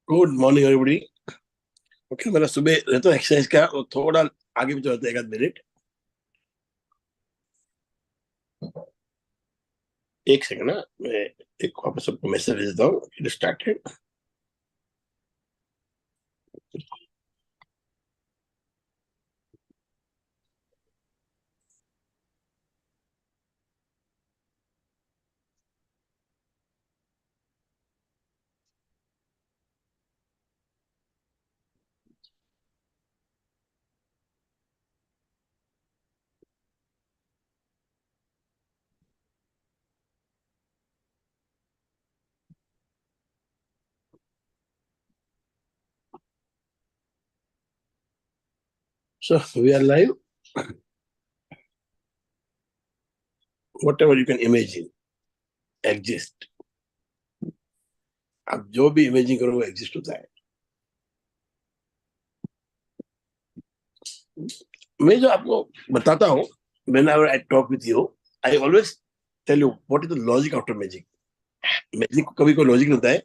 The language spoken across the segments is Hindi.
Good morning everybody. ओके, मेरा सुबह रहता है एक्सरसाइज का, और थोड़ा आगे भी रहता है, 1 मिनट। एक सेकंड ना, मैं एक वापस सबको मैसेज देता हूँ। It started. So we are live. Whatever you can imagine exist. आप जो भी इमेजिन करो वो एग्जिस्ट होता है। मैं जो आपको बताता हूँ, whenever I talk with you, I always tell you what is the logic after magic. Magic को कभी कोई लॉजिक नहीं होता है,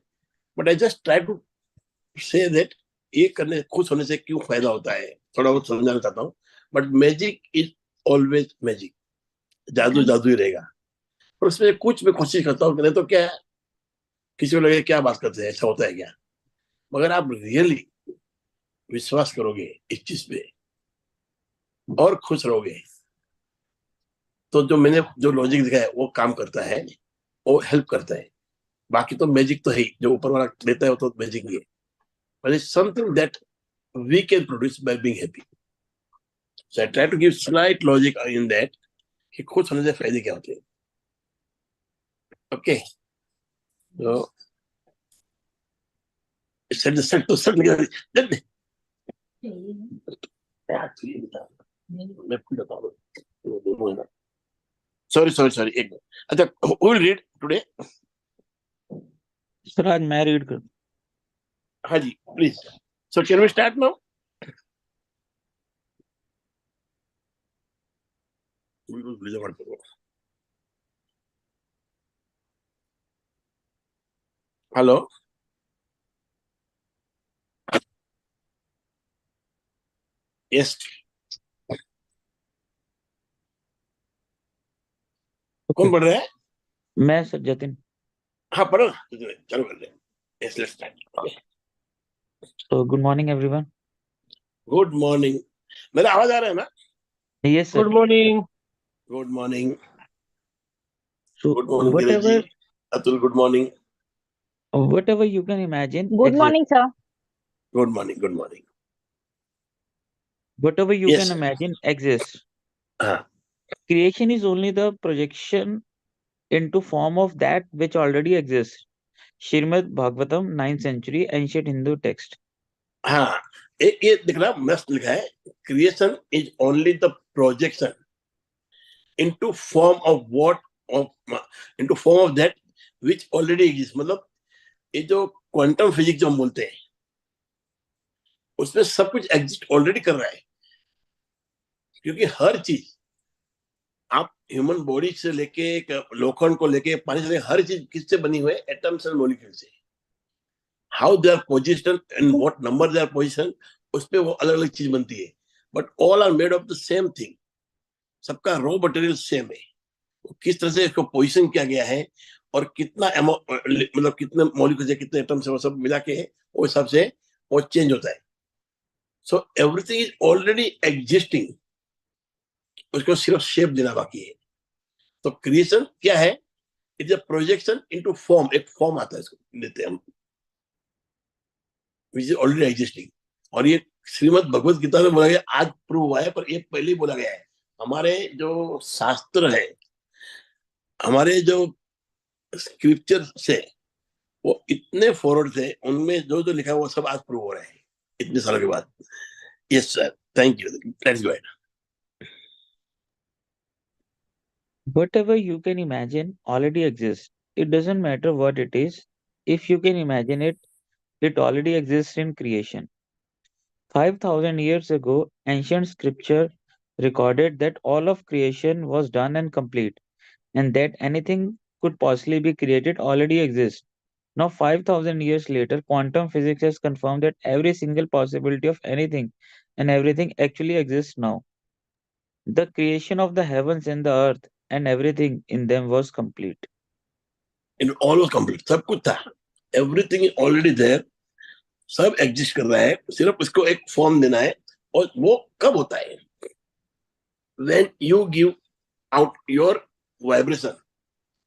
but I just try to say that ये करने खुश होने से क्यों फायदा होता है, थोड़ा बहुत समझाना चाहता हूँ। But magic is always magic. जादू जादू ही रहेगा। पर उसमें कुछ मैं कोशिश करता हूँ कि नहीं तो क्या है, किसी को लगे क्या बात करते हैं, ऐसा होता है क्या। मगर आप रियली विश्वास करोगे इस चीज पे और खुश रहोगे, तो जो मैंने जो लॉजिक दिखाया है वो काम करता है, वो हेल्प करता है। बाकी तो मैजिक तो है ही, जो ऊपर वाला देता है वो तो मैजिक ही है। But it's something that we can produce by being happy. So I try to give slight logic in that कि खुश होने से फायदे क्या होते हैं। ओके, तो सेट सेट तो सेट लगे। मैं पूछ बता रहा। सॉरी सॉरी सॉरी, एक मिनट। अच्छा, who will read today? Sir आज मैं रीड कर। हाँ जी, please. So can we start now? Hello. Yes. कौन पढ़ रहा है? मैं सर जतिन। हाँ, पढ़ो ना, चलो कर ले। Yes, let's start. तो good morning everyone. Good morning. मेरा आवाज आ रहा है ना? Yes sir. Good morning. Good morning. So good morning Dheeraj ji. whatever Atul, good morning. whatever you can imagine Good exists. morning, sir. Good morning, good morning. Whatever you yes can sir. imagine exists. हाँ। Creation is only the projection into form of that which already exists. Srimad Bhagavatam, 9th century ancient Hindu text. हाँ, एक ये दिख रहा मस्त लिखा है, creation is only the projection into form of what of into form of that which already exists। मतलब ये जो क्वांटम फिजिक्स जो हम बोलते हैं, उसमें सब कुछ एग्जिस्ट ऑलरेडी कर रहा है। क्योंकि हर चीज, आप ह्यूमन बॉडी से लेके लोखंड को लेके पानी से लेके हर चीज किससे बनी हुई है? एटम्स एंड मॉलिक्यूल से। How they are position and what number they are position, उस पे वो अलग अलग चीज बनती है। But all are made of the same thing. सबका रॉ मटेरियल सेम है। किस तरह से इसको पोजिशन किया गया है और कितना मतलब कितने मॉलिक्यूल्स है, कितने एटम्स है, वो सब मिला के वो हिसाब से वो चेंज होता है। So everything is already existing, उसको सिर्फ शेप देना बाकी है। तो क्रिएशन क्या है? It is a projection into form. एक फॉर्म आता है, इसको देते हैं हम, विच इज ऑलरेडी एग्जिस्टिंग। और ये श्रीमद भगवत गीता में बोला गया, आज प्रूव हुआ है, पर ये पहले ही बोला गया है। हमारे जो शास्त्र है, हमारे जो स्क्रिप्चर से वो इतने फॉरवर्ड थे, उनमें जो जो लिखा है वो सब आज प्रूव हो रहा है इतने सालों के बाद। Yes sir, thank you. Let's go. Whatever you can imagine already exists. It doesn't matter what it is. If you can imagine it, it already exists in creation. 5,000 years ago, ancient scripture recorded that all of creation was done and complete, and that anything could possibly be created already exists. Now, 5,000 years later, quantum physics has confirmed that every single possibility of anything and everything actually exists now. The creation of the heavens and the earth and everything in them was complete. In always complete, सब कुछ था, एवरीथिंग इज ऑलरेडी देयर, सब एग्जिस्ट कर रहा है, सिर्फ उसको एक फॉर्म देना है। और वो कब होता है? When you give out your vibration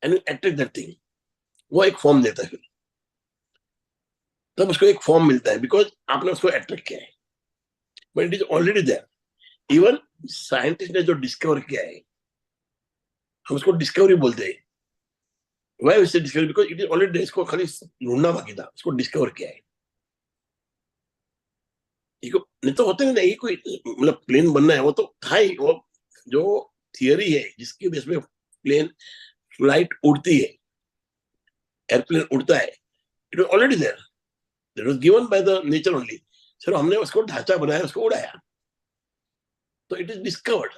and you attract that thing, वो एक फॉर्म देता है फिर, तब उसको एक फॉर्म मिलता है, बिकॉज आपने उसको अट्रैक्ट किया है, but it is already there. Even scientist ने जो डिस्कवर किया है, हम उसको डिस्कवरी बोलते हैं। वाई वैसे discovery? Because it is already, इसको खाली ढूंढना बाकी था, उसको डिस्कवर किया है। नहीं तो होते नहीं, कोई मतलब प्लेन बनना है, वो तो था ही। वो जो थियरी है जिसके बेस में प्लेन फ्लाइट उड़ती है, एयरप्लेन उड़ता है, it was already there, that was given by the nature only. सिर्फ हमने उसको ढांचा बनाया, उसको उड़ाया, तो इट इज डिस्कवर्ड।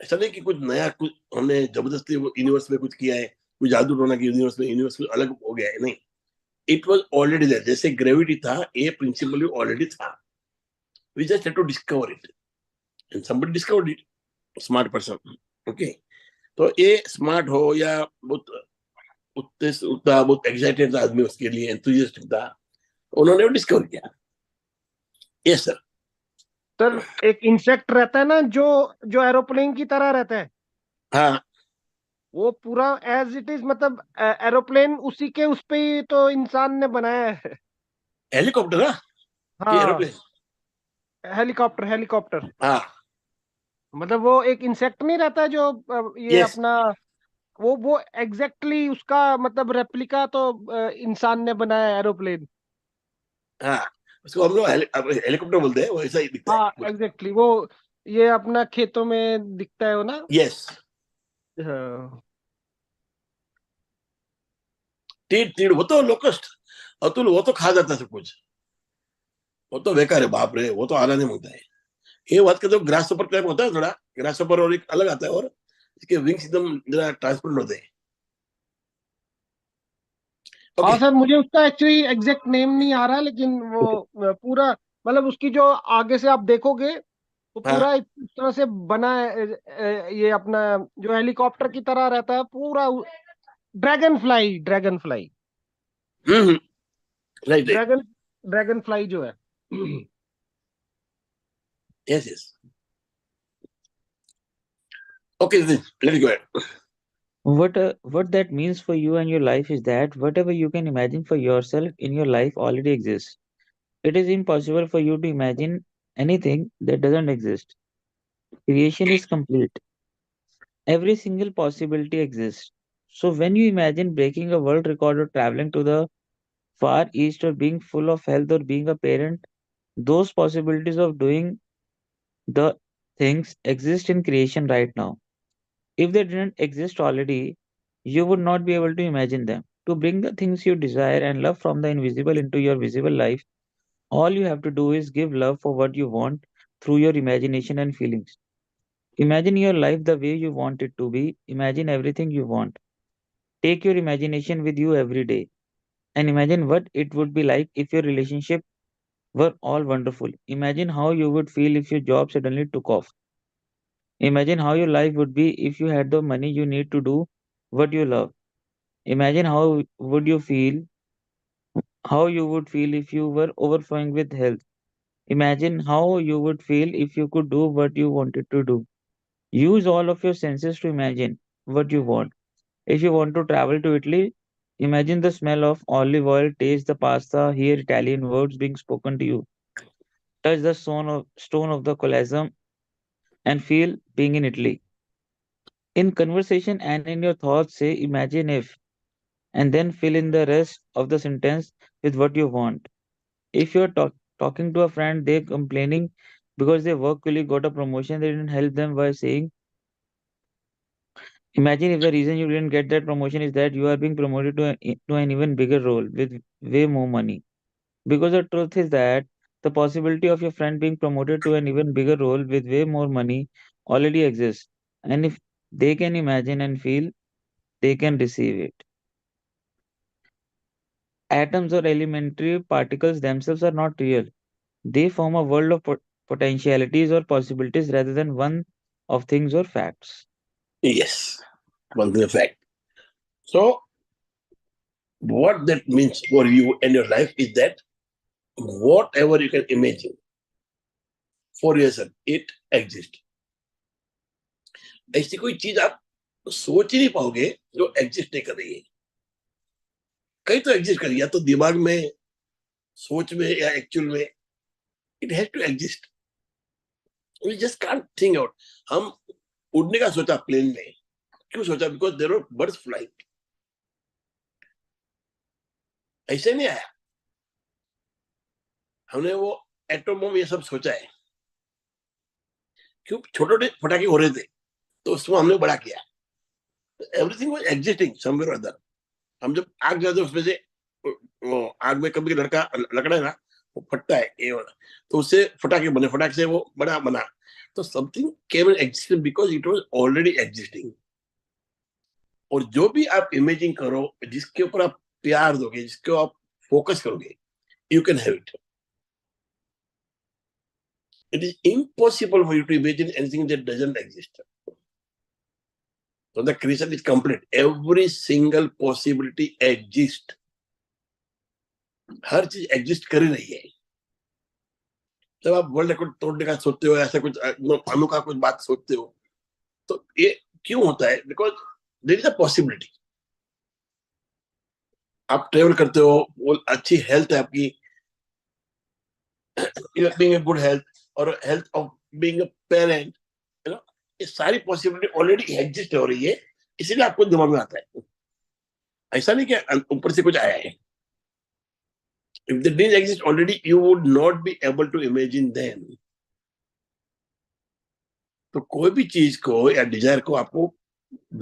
ऐसा नहीं कि कुछ नया, कुछ हमने जबरदस्ती यूनिवर्स में कुछ किया है, कुछ जादू टोना की यूनिवर्स में अलग हो गया है, नहीं। इट वाज ऑलरेडी देयर, जैसे ग्रेविटी था, ये प्रिंसिपल ऑलरेडी था, we just had to discover it, and somebody discovered it, smart person. Okay, तो ये स्मार्ट हो या बहुत उतना बहुत एक्साइटेड था आदमी, उसके लिए एंथुसियास्टिक था, उन्होंने डिस्कवर किया। Yes sir. सर, एक इंसेक्ट रहता है ना, जो जो एरोप्लेन की तरह रहता है, हाँ, वो पूरा एज इट इज, मतलब एरोप्लेन उसी के उस पे ही तो इंसान ने बनाया है। हेलीकॉप्टर ना कि हाँ, एरोप्लेन? Helicopter, helicopter. हाँ, मतलब वो एक इंसेक्ट नहीं रहता है जो ये यस, अपना, वो एग्जैक्टली उसका मतलब रेप्लिका तो इंसान ने बनाया है, एरोप्लेन। हाँ, उसको हम लोग हेलीकॉप्टर बोलते हैं, वो ऐसा ही दिखता है हाँ, पूरा। एग्जैक्टली वो ये अपना खेतों में दिखता है वो ना। यस, हाँ। तीड़ तीड़, वो तो लोकस्ट, अतुल, वो तो खा जाता है सब कुछ, वो तो बेकार है, बाप रे, वो तो आना नहीं मांगता है। ये बात करते हो, ग्रास सुपर टाइप होता है थोड़ा, ग्रास सुपर और एक अलग आता है, और इसके विंग्स एकदम जरा ट्रांसपेरेंट होते हैं। ओके। हाँ सर, मुझे उसका एक्चुअली एग्जैक्ट नेम नहीं आ रहा, लेकिन वो पूरा, मतलब उसकी जो आगे से आप देखोगे तो हाँ, पूरा इस तरह से बना है, ये अपना जो हेलीकॉप्टर की तरह रहता है पूरा। Dragonfly, dragonfly, hmm, right right, dragon dragonfly जो है। Yes yes. Okay, let's go. What that means for you and your life is that whatever you can imagine for yourself in your life already exists. It is impossible for you to imagine anything that doesn't exist. Creation is complete. Every single possibility exists. So when you imagine breaking a world record or traveling to the far east or being full of health or being a parent, those possibilities of doing the things exist in creation right now. If they didn't exist already, you would not be able to imagine them. To bring the things you desire and love from the invisible into your visible life, all you have to do is give love for what you want through your imagination and feelings. Imagine your life the way you want it to be. Imagine everything you want. Take your imagination with you every day and imagine what it would be like if your relationship were all wonderful. Imagine how you would feel if your job suddenly took off. Imagine how your life would be if you had the money you need to do what you love. Imagine how you would feel if you were overflowing with health. Imagine how you would feel if you could do what you wanted to do. Use all of your senses to imagine what you want. If you want to travel to Italy, imagine the smell of olive oil, taste the pasta, hear Italian words being spoken to you, touch the stone of the Colosseum, and feel being in Italy. In conversation and in your thoughts, say imagine if, and then fill in the rest of the sentence with what you want. If you're talking to a friend, they're complaining because their work colleague got a promotion, they didn't help them by saying, imagine if the reason you didn't get that promotion is that you are being promoted to an even bigger role with way more money. Because the truth is that the possibility of your friend being promoted to an even bigger role with way more money already exists. And if they can imagine and feel, they can receive it. atoms or elementary particles themselves are not real. They form a world of potentialities or possibilities rather than one of things or facts. Yes, one thing a fact. So what that means for you and your life is that whatever you can imagine for yourself, it exists. ऐसी कोई चीज आप सोच ही नहीं पाओगे जो एग्जिस्ट नहीं कर रही है. कहीं तो एग्जिस्ट कर रही है, या तो दिमाग में, सोच में, या एक्चुअल में. It has to exist. We just can't think out. हम उड़ने का सोचा प्लेन में. क्यों सोचा? Because there are birds flying. ऐसे नहीं आया. हमने वो एटम बम ये सब सोचा है. क्यों? छोटे छोटे पटाखे हो रहे थे तो उसको हमने बड़ा किया. एवरीथिंग वाज एग्जिस्टिंग समवेयर और अदर. हम जब आग जलाते उसमें से वो आग में कभी लड़का लकड़ा है ना, वो फटता है ये वाला, तो उससे फटाके बने, फटाके से वो बड़ा बना. तो something came in existence because it was already existing. और जो भी आप इमेजिन करो, जिसके ऊपर आप प्यार दोगे, जिसको आप फोकस करोगे, you can have it. It is impossible for you to imagine anything that doesn't exist. So the creation is complete. Every single possibility exists. हर चीज एग्जिस्ट कर ही रही है. जब आप वर्ल्ड रिकॉर्ड तोड़ने का सोचते हो, ऐसा कुछ अनोखा कुछ बात सोचते हो, तो ये क्यों होता है? Because there is a possibility. आप ट्रेवल करते हो, वो अच्छी हेल्थ है आपकी, बीइंग गुड हेल्थ, और health of being a parent, you know, ये सारी पॉसिबिलिटी ऑलरेडी एग्जिस्ट हो रही है. इसीलिए आपको दिमाग में आता है. ऐसा नहीं कि ऊपर से कुछ आया है. If they didn't exist already, you would not be able to imagine them. तो कोई भी चीज को या डिजायर को आपको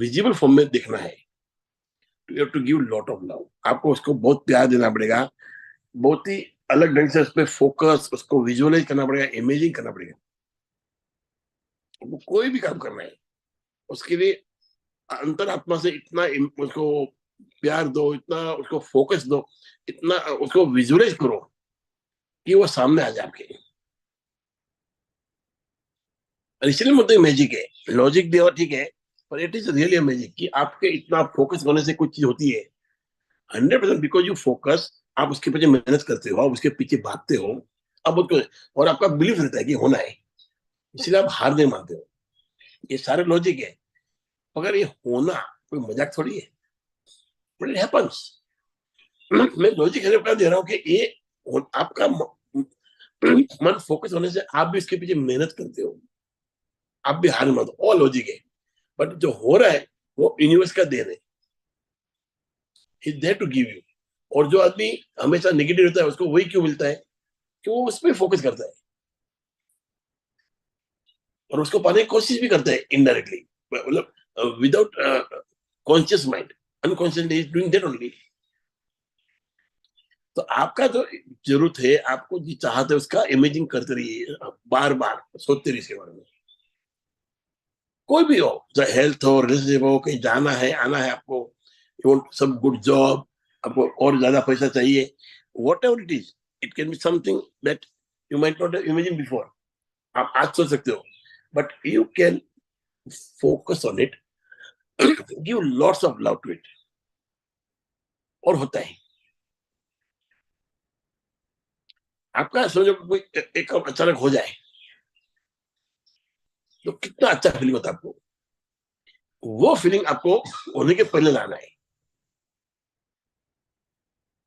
विजिबल फॉर्म में देखना है, you have to give lot of love. आपको उसको बहुत प्यार देना पड़ेगा, बहुत ही अलग ढंग से उस पर फोकस, उसको विजुअलाइज करना पड़ेगा, इमेजिंग करना पड़ेगा. कोई भी काम करना है, उसके लिए अंतरात्मा से इतना उसको प्यार दो, इतना उसको फोकस दो, इतना उसको विजुअलाइज करो कि वो सामने आ जाए आपके. इसलिए मुद्दे मैजिक है. लॉजिक भी और ठीक है, पर इट इज रियली मैजिक कि आपके इतना फोकस होने से कुछ चीज होती है. 100% बिकॉज यू फोकस. आप उसके पीछे मेहनत करते हो, आप उसके पीछे भागते हो, अब उसको, और आपका बिलीफ रहता है कि होना है, इसलिए आप हार नहीं मानते हो. ये सारे लॉजिक है. अगर ये होना कोई मजाक थोड़ी है, बट इट हैपेंस. मैं लॉजिक दे रहा हूँ कि ये आपका मन फोकस होने से आप भी इसके पीछे मेहनत करते हो, आप भी हार मत. और लॉजिक है. बट जो हो रहा है वो यूनिवर्स का देन है. Is there to give you. और जो आदमी हमेशा नेगेटिव रहता है, उसको वही क्यों मिलता है? कि वो उस पर फोकस करता है और उसको पाने की कोशिश भी करता है इनडायरेक्टली, मतलब without conscious mind. Unconsciously is doing that only. तो आपका जो जरूरत है, आपको जो चाहते है, उसका इमेजिंग करते रहिए, बार बार सोचते रहिए इसके बारे में. कोई भी हो, चाहे हेल्थ हो, रिलेशनशिप हो, कहीं जाना है, आना है आपको, you want some good job, आपको और ज्यादा पैसा चाहिए, whatever it is, it can be something that you might not imagine before. आप आज सोच सकते हो, but you can focus on it, give lots of love to it, और होता है. आपका समझो कोई एक काम अचानक हो जाए तो कितना अच्छा फीलिंग होता है आपको. वो फीलिंग आपको होने के पहले लाना है.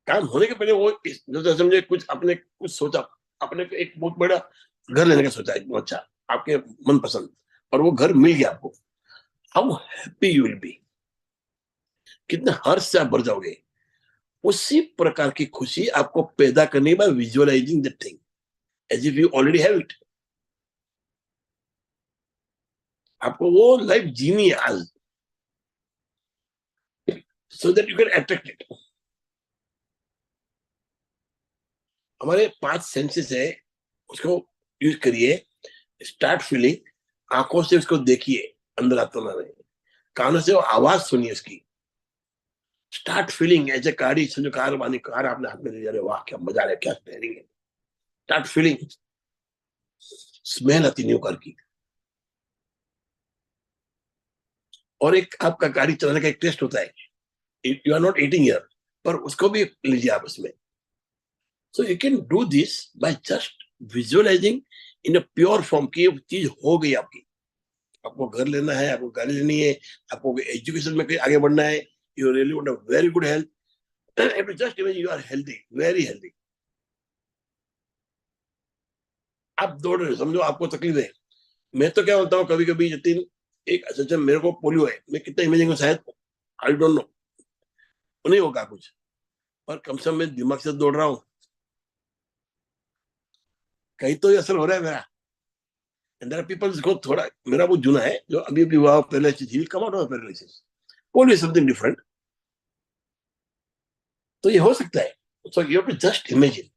काम होने के पहले वो जैसे समझे कुछ आपने कुछ सोचा, आपने एक बहुत बड़ा घर लेने का सोचा है, बहुत अच्छा, आपके मनपसंद, और वो घर मिल गया आपको. How happy you will be. कितने हर्ष से आप भर जाओगे. उसी प्रकार की खुशी आपको पैदा करनी है by visualising that thing as if you already have it. आपको वो लाइफ जीनी है आज, so that you can attract it. हमारे 5 सेंसेस है, उसको यूज करिए. Start feeling. आंखों से उसको देखिए, अंदर आत्मा में. कानों से वो आवाज सुनिए उसकी. स्टार्ट फीलिंग ऐसे गाड़ी समझो, कार आपने हाथ में ले जा रहे हो, वाह क्या मजा आ रहा है, क्या स्टेयरिंग है, स्टार्ट फीलिंग, स्मेल आती न्यू कार की। और एक आपका गाड़ी चलाने का एक टेस्ट होता है, you are not eating here, पर उसको भी लीजिए आप उसमें। So you can do this by just visualising in a pure form की चीज हो गई आपकी। आपको घर लेना है, आपको गाड़ी लेनी है, आपको एजुकेशन में कहीं आगे बढ़ना है, you really want a very good health, if you just imagine you are healthy, very healthy, आप दौड़ रहे हो, समझो आपको तकलीफ है। मैं तो क्या बोलता हूँ कभी कभी जतिन, एक अच्छा मेरे को पोलियो है, मैं कितना इमेजिंग हूँ शायद, आई डोंट नो, नहीं होगा कुछ, पर कम से कम मैं दिमाग से दौड़ रहा हूँ, कहीं तो ये असर हो रहा है मेरा। एंड देयर आर पीपल को थोड़ा, मेरा वो जुना है जो अभी अभी हुआ paralysis, he will come out of paralysis, polio something different, तो ये हो सकता है। So you have to just imagine,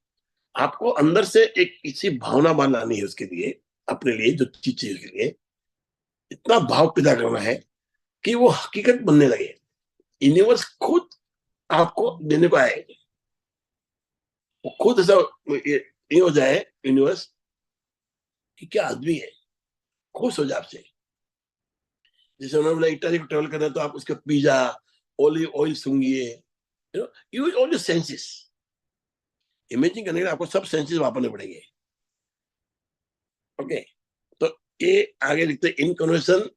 आपको अंदर से एक इसी भावना बनानी है उसके लिए, अपने लिए जो चीज चाहिए उसके लिए, इतना भाव पैदा करना है कि वो हकीकत बनने लगे, यूनिवर्स खुद आपको देने को आए, वो खुद ऐसा ये हो जाए यूनिवर्स कि क्या आदमी है, खुश हो जाए आपसे। जैसे उन्होंने बोला इटाली को ट्रेवल करना है तो आप उसके पिज्जा, ऑलिव ऑयल सूंघिए, you know, use all your senses, imagine करने के लिए आपको सब सेंसेस वापरने पड़ेंगे। ओके, तो ये आगे लिखते हैं, in conversation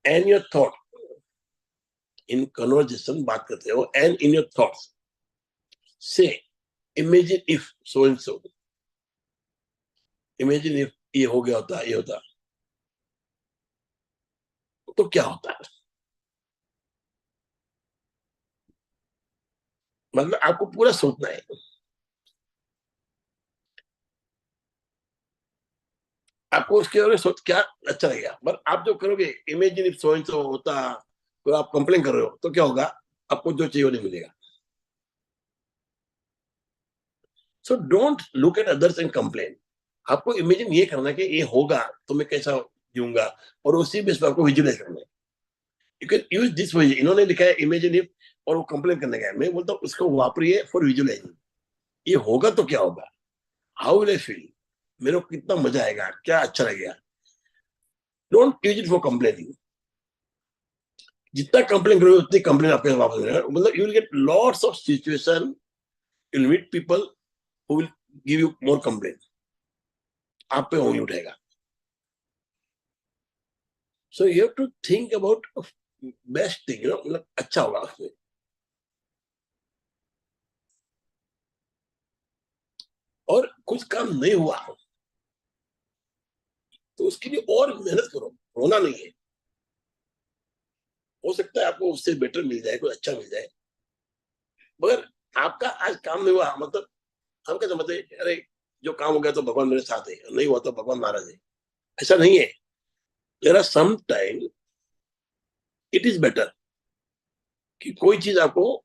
and your thought, in conversation बात करते हो, एंड इन योर थॉट्स से imagine if so and so, imagine if ये हो गया होता, ये होता तो क्या होता है। मतलब आपको पूरा सोचना है, आपको उसके बारे में सोच क्या अच्छा लगेगा, पर आप जो करोगे imagine if so and so होता, तो आप कंप्लेन कर रहे हो तो क्या होगा, आपको जो चाहिए वो नहीं मिलेगा। So don't look at others and complain, आपको इमेजिन ये करना है कि ये होगा तो मैं कैसा जीऊंगा, और उसी बेस पर आपको विजुअलाइज करना है। You can use this way, इन्होंने लिखा है इमेजिन इफ, और वो कंप्लेन करने का है, मैं बोलता हूँ उसको वापरिए फॉर विजुअलाइजिंग, ये होगा तो क्या होगा, हाउ विल आई फील, मेरे को कितना मजा आएगा, क्या अच्छा लगेगा। Don't use it for complaining, जितना कंप्लेन करोगे उतनी कंप्लेन आपके वापस मिलेगा, मतलब you will get lots of situation, you will meet people who will give you more complain, आप पे उंगली उठेगा। So you have to think about best thing, मतलब अच्छा होगा उसमें। और कुछ काम नहीं हुआ तो उसके लिए और मेहनत करो, रोना नहीं है, हो सकता है आपको उससे बेटर मिल जाए, कोई अच्छा मिल जाए, मगर आपका आज काम नहीं हुआ मतलब हम क्या समझते हैं, अरे जो काम हो गया तो भगवान मेरे साथ है, नहीं हुआ तो भगवान नाराज है, ऐसा नहीं है। There are some time it is better कि कोई चीज आपको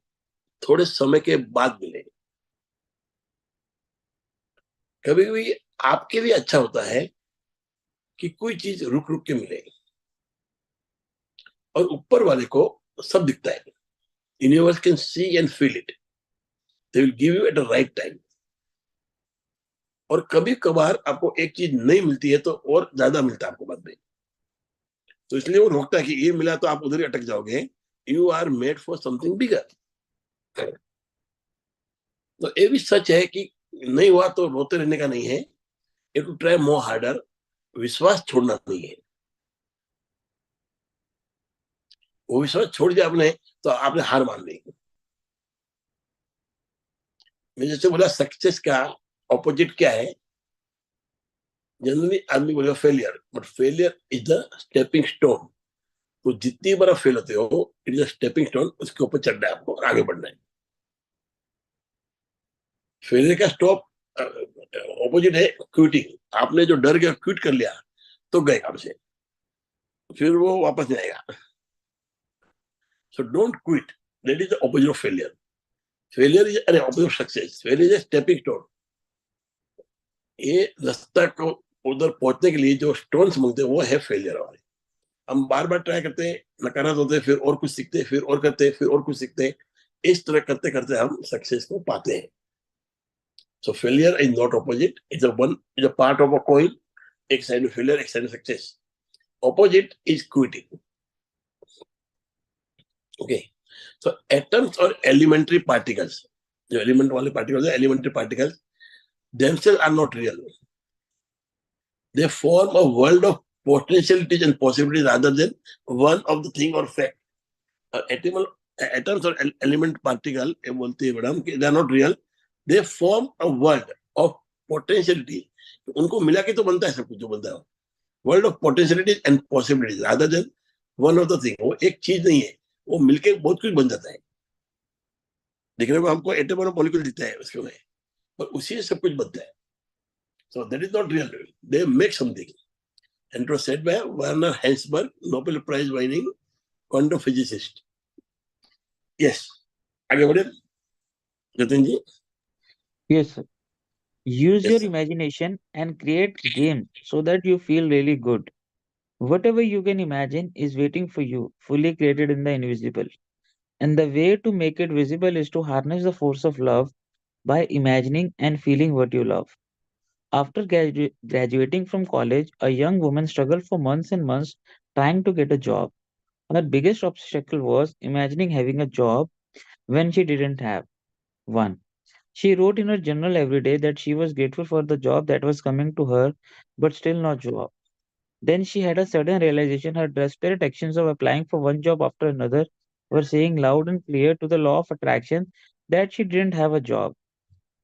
थोड़े समय के बाद मिले, कभी कभी आपके लिए अच्छा होता है कि कोई चीज रुक रुक के मिले, और ऊपर वाले को सब दिखता है, universe can see and feel it, they will give you at the right time. और कभी कभार आपको एक चीज नहीं मिलती है तो और ज्यादा मिलता है आपको बाद में, तो इसलिए वो रोकता है कि ये मिला तो आप उधर ही अटक जाओगे, you are made for something bigger. तो ये भी सच है कि नहीं हुआ तो रोते रहने का नहीं है, you to try more harder, विश्वास छोड़ना नहीं है। वो विश्वास छोड़ दिया आपने तो आपने हार मान ली। मैं जैसे बोला सक्सेस का ऑपोजिट क्या है, जनरली आदमी बोलेगा failure, but failure is the stepping stone. तो जितनी बार फेल होते हो it is a stepping stone, उसके ऊपर चढ़ना है आपको और आगे बढ़ना है। फेलियर का स्टॉप ऑपोजिट है क्विटिंग, आपने जो डर गया क्विट कर लिया तो गए काम से, फिर वो वापस नहीं आएगा। So don't quit, that is the opposite of failure. Failure is अरे opposite of success, failure is stepping stone. ये रास्ता को उधर पहुंचने के लिए जो स्टोन्स मिलते हैं वो है फेलियर वाले। हम बार बार ट्राई करते हैं, नकारात्मक होते हैं, फिर और कुछ सीखते हैं, फिर और करते हैं, फिर और कुछ सीखते हैं। इस तरह करते करते हम सक्सेस को पाते हैं। So failure is not opposite, is a part of a coin. एक साइड में फेलियर, एक साइड में success. Opposite is quitting. Okay, so atoms और एलिमेंट्री पार्टिकल्स, जो एलिमेंट वाले पार्टिकल्स है, elementary particles themselves are not real. They form a world of potentialities and possibilities rather than one of the thing or fact. Atoms or element particle, ये बोलते हैं मैडम कि they are not real. They form a world of potentiality. उनको मिला के तो बनता है सब कुछ जो बनता है। World of potentialities and possibilities rather than one of the thing. वो एक चीज नहीं है, वो मिलके बहुत कुछ बन जाता है। देखने को हमको एटम और मॉलिक्यूल दिखता है उसके में, पर उसी से सब कुछ बनता है। So that is not real. They make something. And it was said by Werner Heisenberg, Nobel Prize winning quantum physicist. Yes. आगे बढ़े जतिन जी। Yes, sir. Use Yes, your sir. imagination and create games so that you feel really good. Whatever you can imagine is waiting for you, fully created in the invisible. And the way to make it visible is to harness the force of love by imagining and feeling what you love. After graduating from college, a young woman struggled for months and months trying to get a job. Her biggest obstacle was imagining having a job when she didn't have one. She wrote in her journal every day that she was grateful for the job that was coming to her, but still no job. Then she had a sudden realization her desperate actions of applying for one job after another were saying loud and clear to the law of attraction that she didn't have a job.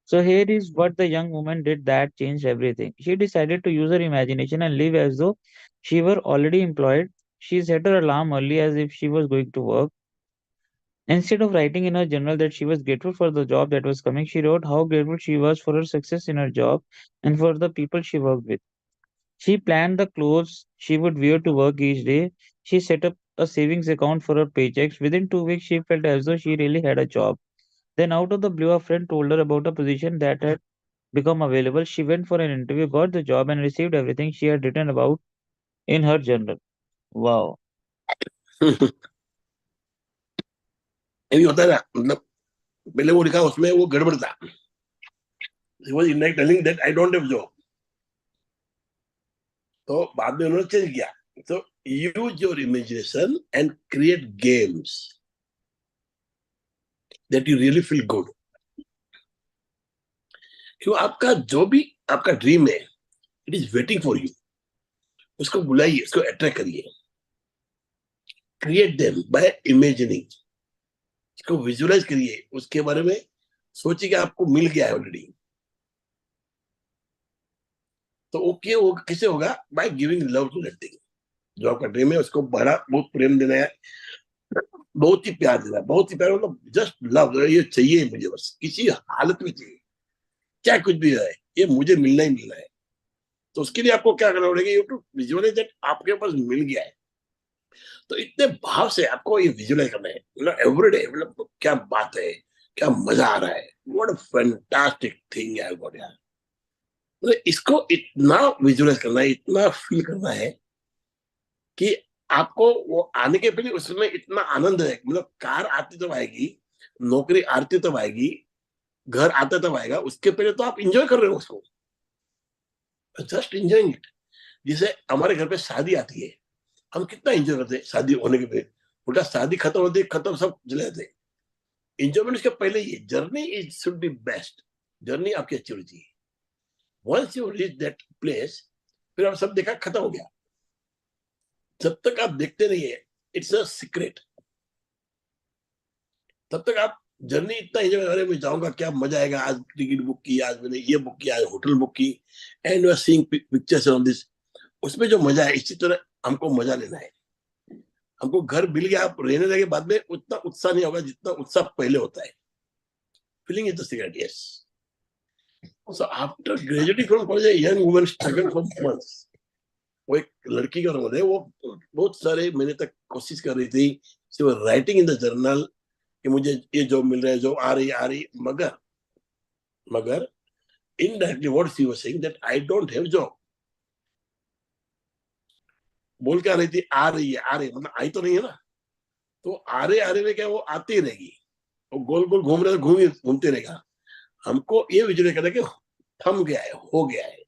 So here is what the young woman did that changed everything. She decided to use her imagination and live as though she were already employed. She set her alarm early as if she was going to work. Instead of writing in her journal that she was grateful for the job that was coming, she wrote how grateful she was for her success in her job and for the people she worked with. She planned the clothes she would wear to work each day. She set up a savings account for her paychecks. Within 2 weeks, she felt as though she really had a job. Then, out of the blue, a friend told her about a position that had become available. She went for an interview, got the job, and received everything she had written about in her journal. Wow. ये भी होता है ना, मतलब पहले वो लिखा उसमें वो गड़बड़ था। He was indirect telling that I don't have job. तो बाद में उन्होंने चेंज किया। So use your imagination and create games that you really feel good. क्यों आपका जो भी आपका ड्रीम है, it is waiting for you. उसको बुलाइए, उसको अट्रैक्ट करिए। Create them by imagining. इसको विजुअलाइज करिए, उसके बारे में सोचिए कि आपको मिल गया है ऑलरेडी। तो ओके, वो कैसे होगा? By giving love to that thing. जो आपका ड्रीम है उसको बड़ा बहुत प्रेम देना है, बहुत ही प्यार देना है, बहुत ही प्यार, मतलब जस्ट लव। ये चाहिए मुझे, बस किसी हालत में चाहिए, क्या कुछ भी है, ये मुझे मिलना ही मिलना है। तो उसके लिए आपको क्या करना पड़ेगा? यू टू विजुअलाइज दैट आपके पास मिल गया है। तो इतने भाव से आपको ये विजुअलाइज करना है, मतलब एवरीडे, मतलब क्या बात है, क्या मजा आ रहा है, what a fantastic thing I got यार। मतलब इसको इतना विजुअलाइज करना है, इतना फील करना है कि आपको वो आने के पहले उसमें इतना आनंद है। मतलब कार आती तब आएगी, नौकरी आती तब आएगी, घर आता तब आएगा, उसके पहले तो आप इंजॉय कर रहे हो उसको, जस्ट एंजॉयिंग इट। जैसे हमारे घर पे शादी आती है, हम कितना एंजॉय करते हैं शादी होने के बाद। उल्टा शादी खत्म होती है, खत्म सब चले जाते हैं। एंजॉयमेंट उसके पहले ही, journey is should be best. Journey आपकी अच्छी होनी चाहिए। Once you reach that place, फिर आप सब देखा खत्म हो गया। जब तक आप देखते नहीं है, इट्स अ सीक्रेट। तब तक आप जर्नी इतना एंजॉय, अरे मैं जाऊंगा, क्या मजा आएगा, आज टिकट बुक की, आज मैंने ये बुक किया, आज होटल बुक की, and you are seeing pictures on this. उसमें जो मजा है, इसी तरह हमको मजा लेना है। हमको घर मिल गया, आप रहने लगे, बाद में उतना उत्साह नहीं होगा जितना उत्साह पहले होता है। Feeling is the secret, yes. So after graduating from college, young woman struggle for months. वो एक लड़की का रोल है, वो बहुत सारे महीने तक कोशिश कर रही थी। She was writing in the journal कि मुझे ये जॉब मिल रहा है, जॉब आ रही, मगर indirectly what she was saying that I don't have job. बोल के आ रही थी, आ रही है, आ रही है, मतलब आई तो नहीं है ना, तो आ रहे में क्या वो आती ही रहेगी, वो गोल गोल घूम रहे घूमते रहेगा। हमको ये विजुअल करना कि थम गया है, हो गया है,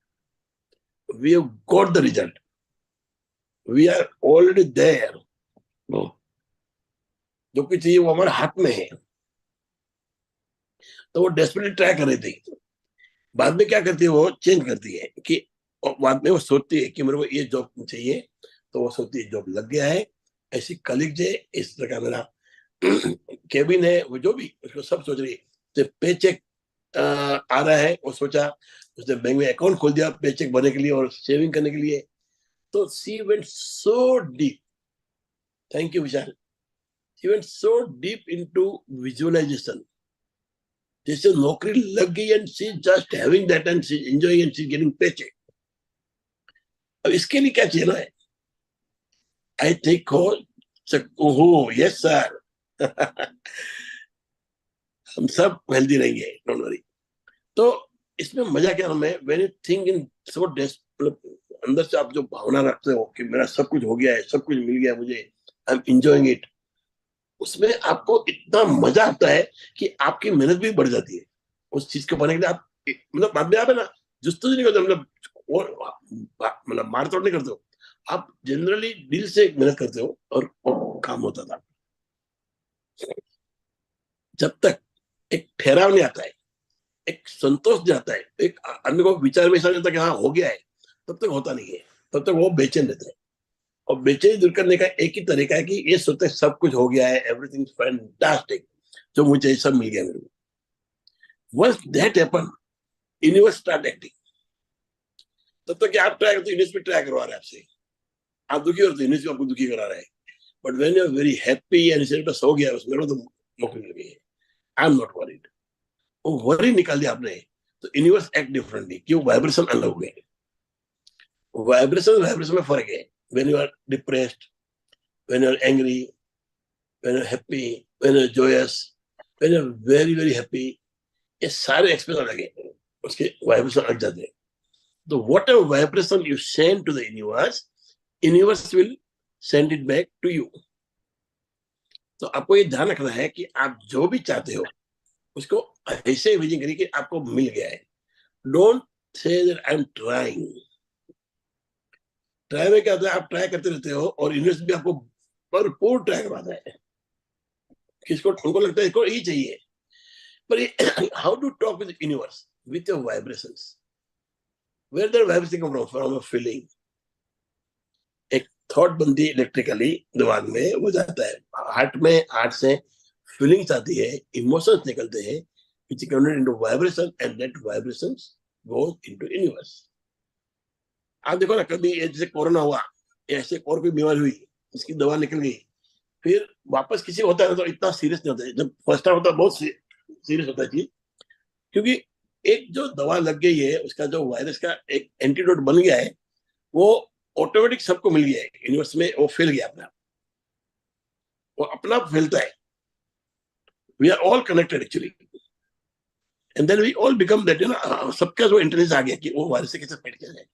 we have got the result, we are already there, जो कुछ चाहिए वो हमारे हाथ में है। तो वो डेस्परेटली ट्राई कर रही थी। बाद में क्या करती है, वो चेंज करती है कि, और बाद में वो सोचती है कि मेरे को ये जॉब चाहिए, तो वो सोचती है जॉब लग गया है, ऐसी कलीग है, इस तरह का मेरा केबिन है, वो जो भी उसको सब सोच रही है। तो पे चेक आ रहा है, वो सोचा, उसने बैंक में अकाउंट खोल दिया पे चेक भरने के लिए और सेविंग करने के लिए। तो she went so deep, thank you Vishal, she went so deep into visualisation, जैसे नौकरी लग गई and she just having that and she enjoying and she getting paycheck. अब इसके लिए क्या चाहिए ना, आई थिंक हो, यस सर, हम सब हेल्दी रहेंगे, डोंट वरी। तो इसमें मजा क्या है, व्हेन यू थिंक इन सो अंदर से आप जो भावना रखते हो कि मेरा सब कुछ हो गया है, सब कुछ मिल गया है मुझे, आई एम एंजॉयिंग इट, उसमें आपको इतना मजा आता है कि आपकी मेहनत भी बढ़ जाती है उस चीज को पाने के लिए। आप मतलब बाद में आप है ना जुस्तजू नहीं करते, मतलब मतलब मार तोड़ नहीं करते हो, आप जनरली दिल से मेहनत करते हो और वो काम होता था। जब तक एक ठहराव नहीं आता है, एक संतोष जाता है, एक आदमी को विचार में ऐसा नहीं होता कि हाँ हो गया है, तब तक होता नहीं है, तब तक वो बेचैन रहता है। और बेचैनी दूर करने का एक ही तरीका है कि ये सोचते सब कुछ हो गया है, एवरीथिंग फैंटास्टिक, जो मुझे सब मिल गया मेरे को। Once that happen, universe start acting. तब तक आप ट्राई करते, यूनिवर्स भी ट्राई करवा रहे हैं आपसे, आप दुखी होते, यूनिवर्स भी आपको दुखी करा रहा है। But when you are very happy and बस हो गया, मेरे को तो नौकरी मिल गई है, आई एम नॉट वरीड, वो वरी निकाल दिया आपने, तो यूनिवर्स एक्ट डिफरेंटली, क्यों, वाइब्रेशन अलग हो गए। वाइब्रेशन में फर्क है, when you are depressed, when you are angry, when you are happy, when you are joyous, when you are very very happy, ये सारे एक्सप्रेशन अलग है, उसके वाइब्रेशन अलग जाते हैं। तो whatever vibration you send to the universe will send it back to you. तो आपको ये ध्यान रखना है कि आप जो भी चाहते हो उसको ऐसे इमेजिन करिए कि आपको मिल गया है। Don't say that I am trying. Try में क्या होता है, आप ट्राई करते रहते हो और यूनिवर्स भी आपको भरपूर ट्राई करवाता है, किसको उनको लगता है इसको यही चाहिए। पर how to talk with universe, with your vibrations, where that vibration come from a feeling. एक थॉट बनती है इलेक्ट्रिकली दिमाग में, वो जाता है हार्ट में, हार्ट से फीलिंग्स आती है, इमोशंस निकलते हैं, which is converted into vibration and that vibrations goes into universe। आप देखो ना, कभी जैसे कोरोना हुआ, ऐसे और कोई बीमारी हुई, इसकी दवा निकल गई, फिर वापस किसी को होता है तो इतना सीरियस नहीं होता है, जब फर्स्ट टाइम होता है बहुत सीरियस होता है जी, क्योंकि एक जो दवा लग गई है, उसका जो वायरस का एक एंटीडोट बन गया है, वो ऑटोमेटिक सबको मिल गया है यूनिवर्स में, वो फैल गया अपना, वो अपना फैलता है। We are all connected actually, and then we all become that, you know, सबका जो इंटेलिजेंस आ गया कि वो वायरस से कैसे फैल किया जाए,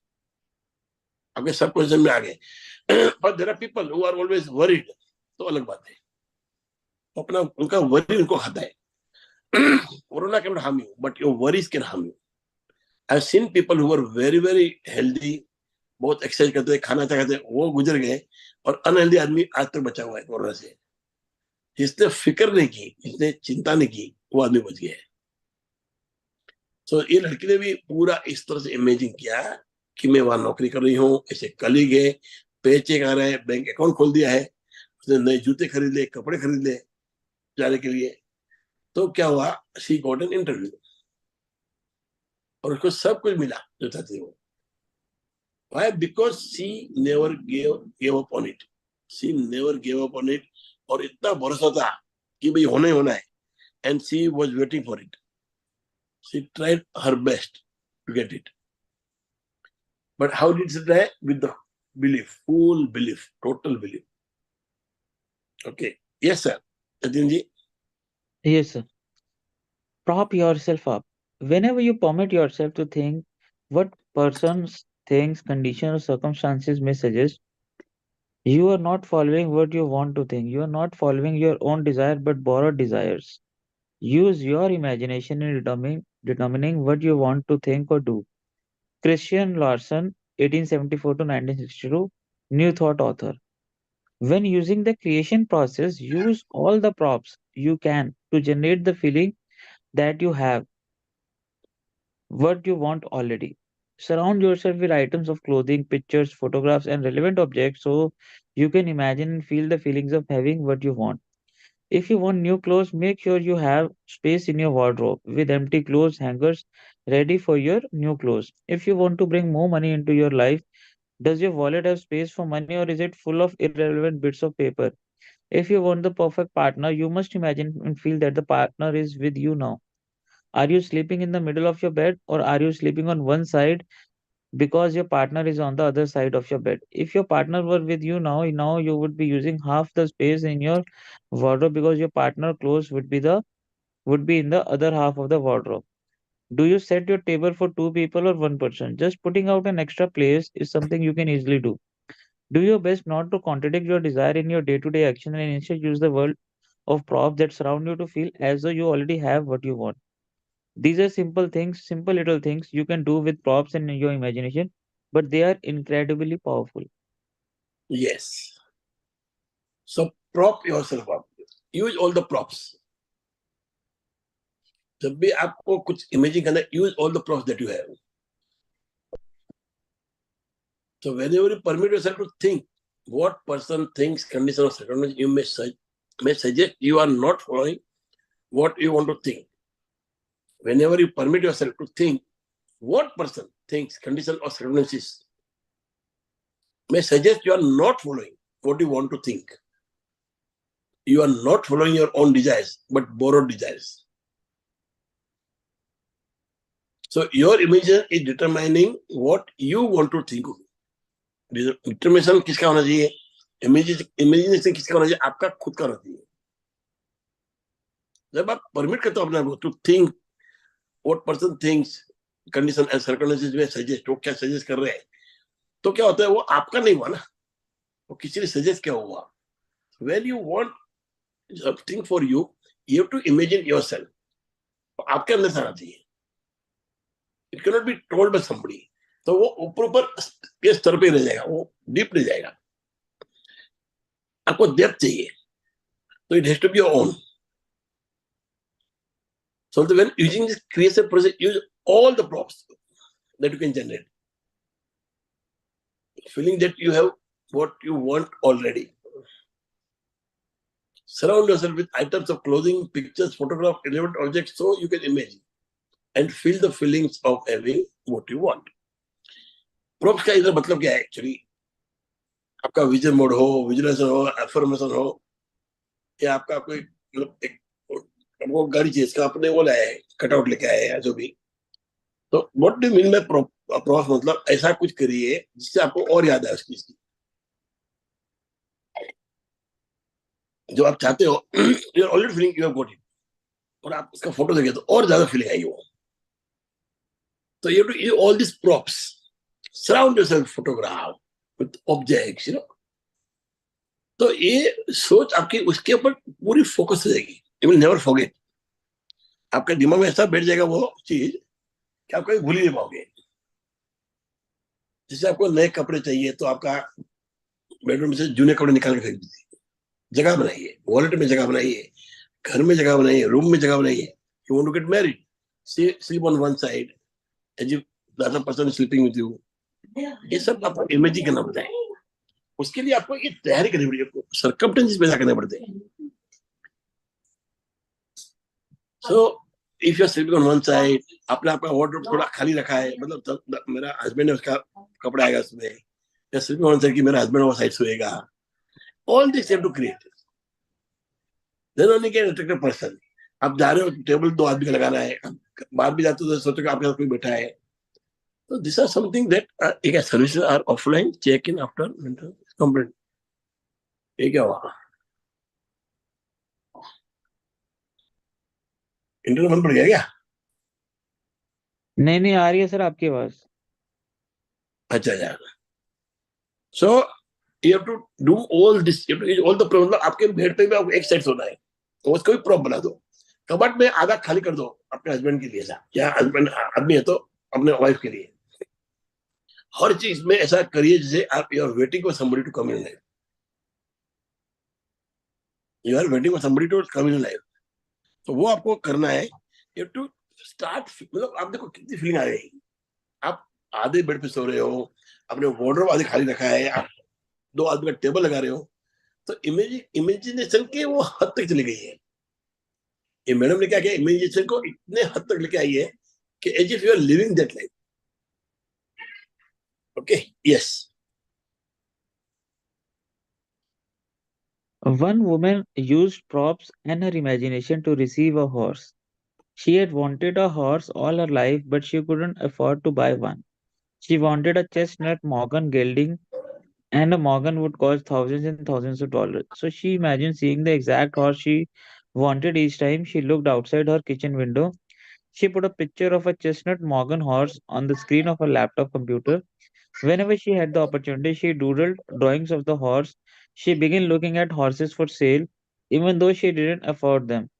आपके सब क्वेश्चन में आ गए। But there are people who are always worried, तो अलग बात है, अपना उनका वरी उनको खाता है। Corona can harm you but your worries can harm you. I have seen people who are very very healthy, बहुत एक्सरसाइज करते थे, खाना अच्छा खाते, वो गुजर गए, और अनहेल्दी आदमी आज तक बचा हुआ है कोरोना से। जिसने फिक्र नहीं की, जिसने चिंता नहीं की, वो आदमी बच गया है। तो ये लड़की ने भी पूरा इस तरह से इमेजिन किया कि मैं वहां नौकरी कर रही हूँ, ऐसे कलीग है, पे चेक आ रहा है, बैंक अकाउंट खोल दिया है, उसने नए जूते खरीद ले, कपड़े खरीद ले जाने के लिए। तो क्या हुआ, शी गॉट एन इंटरव्यू, और उसको सब कुछ मिला जो चाहती वो। Why? Because she never gave up on it. She never gave up on it, और इतना भरोसा था कि भाई होना ही होना है, and she was waiting for it. She tried her best to get it. But how did she try? With the belief, full belief, total belief. Okay. Yes, sir. Jatin ji. Yes, sir. Prop yourself up. Whenever you permit yourself to think what persons, things, conditions, or circumstances may suggest, You are not following what you want to think. You are not following your own desire but borrowed desires. Use your imagination in determining what you want to think or do. Christian Larson, 1874 to 1962, New Thought author. When using the creation process, use all the props you can to generate the feeling that you have what you want already. Surround yourself with items of clothing, pictures, photographs, and relevant objects so you can imagine and feel the feelings of having what you want. If you want new clothes, make sure you have space in your wardrobe with empty clothes hangers ready for your new clothes. If you want to bring more money into your life, does your wallet have space for money or is it full of irrelevant bits of paper? If you want the perfect partner, you must imagine and feel that the partner is with you now. Are you sleeping in the middle of your bed or are you sleeping on one side because your partner is on the other side of your bed? If your partner were with you now you would be using half the space in your wardrobe because your partner clothes would be in the other half of the wardrobe. Do you set your table for two people or one person? Just putting out an extra place is something you can easily do. Do your best not to contradict your desire in your day-to-day action and instead use the world of props that surround you to feel as though you already have what you want. These are simple things, simple little things you can do with props and your imagination, but they are incredibly powerful. Yes. So prop yourself up. Use all the props. जब भी आपको कुछ इमेजिंग करना है, use all the props that you have. So whenever you permit yourself to think what person thinks, condition or circumstance, you may suggest you are not following what you want to think. Whenever you permit yourself to think what person thinks, condition or circumstances, may suggest you are not following what you want to think. You are not following your own desires, but borrowed desires. So your imagination is determining what you want to think. Determination किसका होना चाहिए? इमेजिनेशन किसका होना चाहिए? आपका खुद का होना चाहिए. जब आप परमिट करते हो अपने आप को to think what person thinks, condition and circumstances में सजेस्ट, वो क्या सजेस्ट कर रहे हैं, तो क्या होता है, वो आपका नहीं हुआ ना, वो किसी ने सजेस्ट किया हुआ. When you want something for you, you have to imagine yourself. आपके अंदर से आना चाहिए. It can not be told by somebody. तो वो ऊपर ऊपर के स्तर पे रह जाएगा, वो डीप नहीं जाएगा. आपको डेप्थ चाहिए, तो it has to be your own. So when using this creation process, use all the props that you can generate, feeling that you have what you want already. Surround yourself with items of clothing, pictures, photographs, relevant objects, so you can imagine and feel the feelings of having what you want. Props का इधर मतलब क्या है एक्चुअली? आपका विजन मोड हो, विजुअलाइजेशन हो, एफर्मेशन हो, या आपका कोई एक वो गाड़ी चीज का आपने वो लाया है, कटआउट लेके आए हैं जो भी, तो what do mean by props? मतलब ऐसा कुछ करिए जिससे आपको और याद आए उस चीज की जो आप चाहते हो. You are already feeling you have got it, और आप उसका फोटो देखे तो और ज्यादा फीलिंग आएगी वो. तो you have to use all this props. Surround yourself photograph with objects, you know. तो ये सोच आपकी उसके ऊपर पूरी फोकस हो जाएगी. You will never forget. आपके दिमाग में ऐसा बैठ जाएगा वो चीज कि आप कभी भूल ही नहीं पाओगे. जैसे आपको नए कपड़े चाहिए तो आपका बेडरूम से जूने कपड़े निकाल के फेंक दीजिए. जगह बनाइए, वॉलेट में जगह बनाइए, घर में जगह बनाइए, रूम में जगह बनाइए. You want to get married, sleep on one side as if the other person is sleeping with you. ये सब आपको इमेजिन करना पड़ता है. उसके लिए आपको ये तैयारी करनी पड़ेगी, आपको सर्कमस्टेंसेस पैदा करने पड़ते हैं. So if you are sleeping on one side, आपने आपका वार्डरोब थोड़ा खाली रखा है, मतलब मेरा हस्बैंड है उसका कपड़ा आएगा उसमें, या sleeping on one side कि मेरा हस्बैंड वो side सोएगा. All this you have to create. Then only can attract a person. आप जा रहे हो टेबल 2 आदमी का लगाना है, बाहर भी जाते हो तो सोचो कि आपके साथ कोई बैठा है. So these are something that services are offline, check in after complaint. ये क्या हुआ? इंटरनेट बंद पड़ गया क्या? नहीं आ रही है सर आपकी आवाज. अच्छा. So You have to do all this. You have to all the problem. आपके बेड पे भी आपको एक सेट होना है, तो उसको भी प्रॉप बना दो. कबर्ड में आधा खाली कर दो अपने हस्बैंड के लिए, ऐसा या हस्बैंड आदमी है तो अपने वाइफ के लिए. हर चीज में ऐसा करिए जैसे आप you are waiting for somebody to come in life. You are waiting for somebody to come in life. तो वो आपको करना है. You to start. मतलब आप देखो कितनी फीलिंग आ रही है. आप आधे बेड पे सो रहे हो, अपने वार्डरोब आधे खाली रखा है, आप 2 आदमी का टेबल लगा रहे हो, तो इमेजिनेशन के वो हद तक चली गई है. ये मैडम ने क्या किया, इमेजिनेशन को इतने हद तक लेके आई है कि as if you are living that life. Okay, yes. One woman used props and her imagination to receive a horse. She had wanted a horse all her life, but she couldn't afford to buy one. She wanted a chestnut Morgan gelding, and a Morgan would cost thousands and thousands of dollars. So she imagined seeing the exact horse she wanted each time she looked outside her kitchen window. She put a picture of a chestnut Morgan horse on the screen of her laptop computer. Whenever she had the opportunity, she doodled drawings of the horse. She began looking at horses for sale, even though she didn't afford them.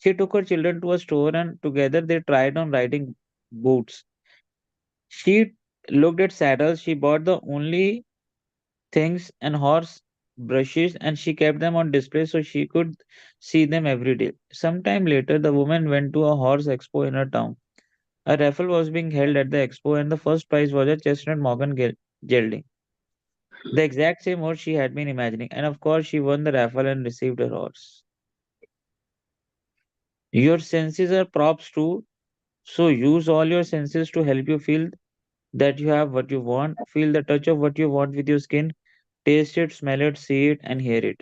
She took her children to a store and together they tried on riding boots. She looked at saddles. She bought the only things and horse brushes and she kept them on display so she could see them every day. Sometime later, the woman went to a horse expo in her town. A raffle was being held at the expo and the first prize was a chestnut Morgan gelding. The exact same horse she had been imagining, and of course, she won the raffle and received her horse. Your senses are props too, so use all your senses to help you feel that you have what you want. Feel the touch of what you want with your skin, taste it, smell it, see it, and hear it.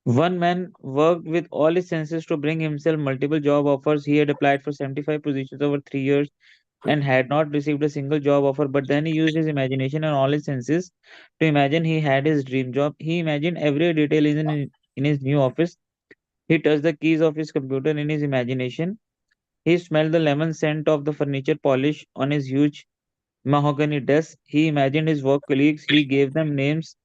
One man worked with all his senses to bring himself multiple job offers. He had applied for 75 positions over 3 years and had not received a single job offer. But then he used his imagination and all his senses to imagine he had his dream job. He imagined every detail in his new office. He touched the keys of his computer in his imagination. He smelled the lemon scent of the furniture polish on his huge mahogany desk. He imagined his work colleagues. He gave them names.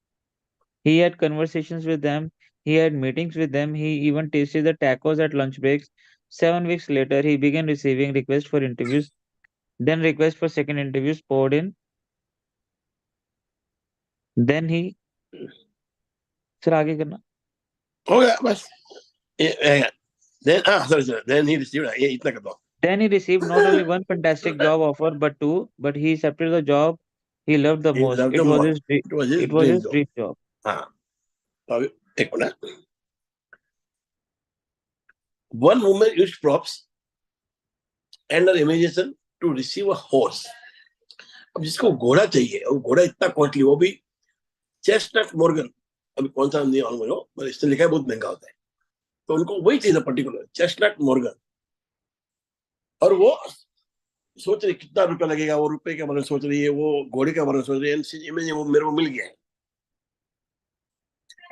He had conversations with them. He had meetings with them. He even tasted the tacos at lunch breaks. 7 weeks later, he began receiving requests for interviews. Then requests for second interviews poured in. Then he फिर आगे करना. हो गया बस. Then he received ये इतना कर दो. Then he received not only one fantastic job offer but two, but he accepted the job he loved the He most. loved It the was most. his dream. It was his It was dream his job. dream job. हाँ. तो अभी एक minute. One woman used props and her imagination to receive a horse. अब जिसको घोड़ा चाहिए, और घोड़ा इतना कॉस्टली, वो भी चेस्टनट मॉर्गन. अभी कौन सा नहीं मालूम मुझे, पर इससे लिखा है बहुत महंगा होता है. तो उनको वही चाहिए पर्टिकुलर चेस्टनट मॉर्गन. और वो सोच रही कितना रुपया लगेगा, वो रुपए के बारे में सोच रही है, वो घोड़े के बारे में सोच रही है. इमेज वो मेरे को मिल गया है,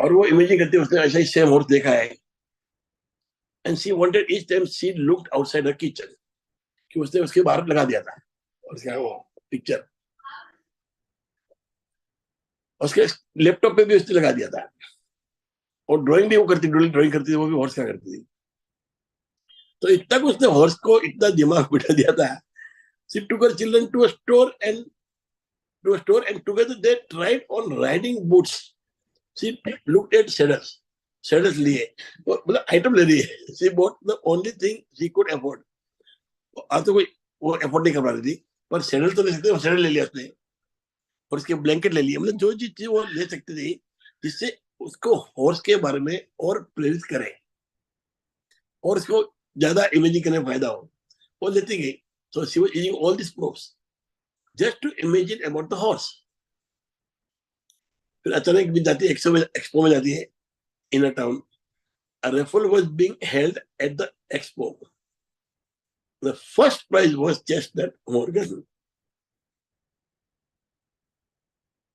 और वो इमेजिंग करती है उसने ऐसा ही सेम हॉर्स देखा है. And she wanted each time she looked outside her kitchen, कि उसने उसके बाहर लगा दिया था और उसका वो पिक्चर उसके लैपटॉप पे भी उसने लगा दिया था. और ड्राइंग भी वो करती, ड्राइंग करती थी, वो भी हॉर्स का करती थी. तो इतना कुछ उसने हॉर्स को इतना दिमाग बिठा दिया था. She took her children to a store and together they tried on riding boots. She looked at saddles. Saddles लिए, मतलब आइटम ले रही है. She bought the only thing she could afford. आज तो कोई वो अफोर्ड नहीं कर पा रही थी, पर सैडल तो ले सकते, सैडल ले लिया उसने, और उसके ब्लैंकेट ले लिए. मतलब जो चीज वो ले सकती थी जिससे उसको हॉर्स के बारे में और प्रेरित करे और उसको ज्यादा इमेजिन करने में फायदा हो, वो लेती गई. So she was using all these props just to imagine about the horse. फिर अचानक भी जाती है एक्सपो में जाती है in a town. A raffle was being held at the expo. The first prize was chestnut Morgan.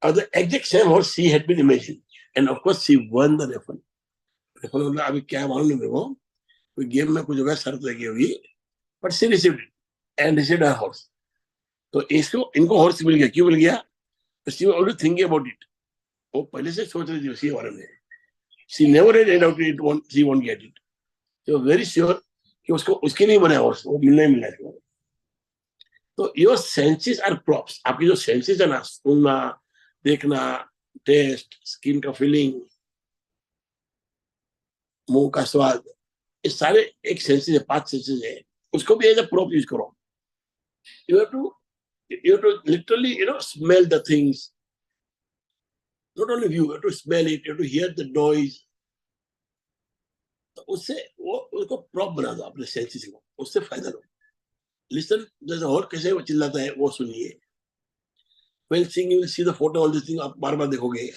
Of the exact same horse she had been imagined, and of course she won the raffle. Raffle मतलब अभी क्या मालूम नहीं मेरे को, कोई गेम में कुछ होगा, शर्त लगी होगी, but she received it and received her horse. तो इसको इनको हॉर्स मिल गया. क्यों मिल गया? She was already thinking about it. वो पहले से सोच रही थी उसी बारे में. She never had any doubt it won't, she won't get it. She was very sure कि उसको उसके लिए बना है वो मिलना ही मिलना है. तो योर सेंसेस आर प्रॉप्स. आपकी जो सेंसेस है ना, सुनना, देखना, टेस्ट, स्किन का फीलिंग, मुंह का स्वाद, ये सारे एक सेंसेस है, 5 सेंसेस है. उसको भी एज अ प्रॉप यूज करो. You have to literally smell the things. Not only view, you have to smell it, you have to hear the noise. तो उससे वो उसको प्रॉप बना दो अपने सेंसेस को, उससे फायदा लो. लिसन, जैसे और कैसे वो चिल्लाता है वो सुनिए. While seeing, you will see the photo, all these things आप बार बार देखोगे.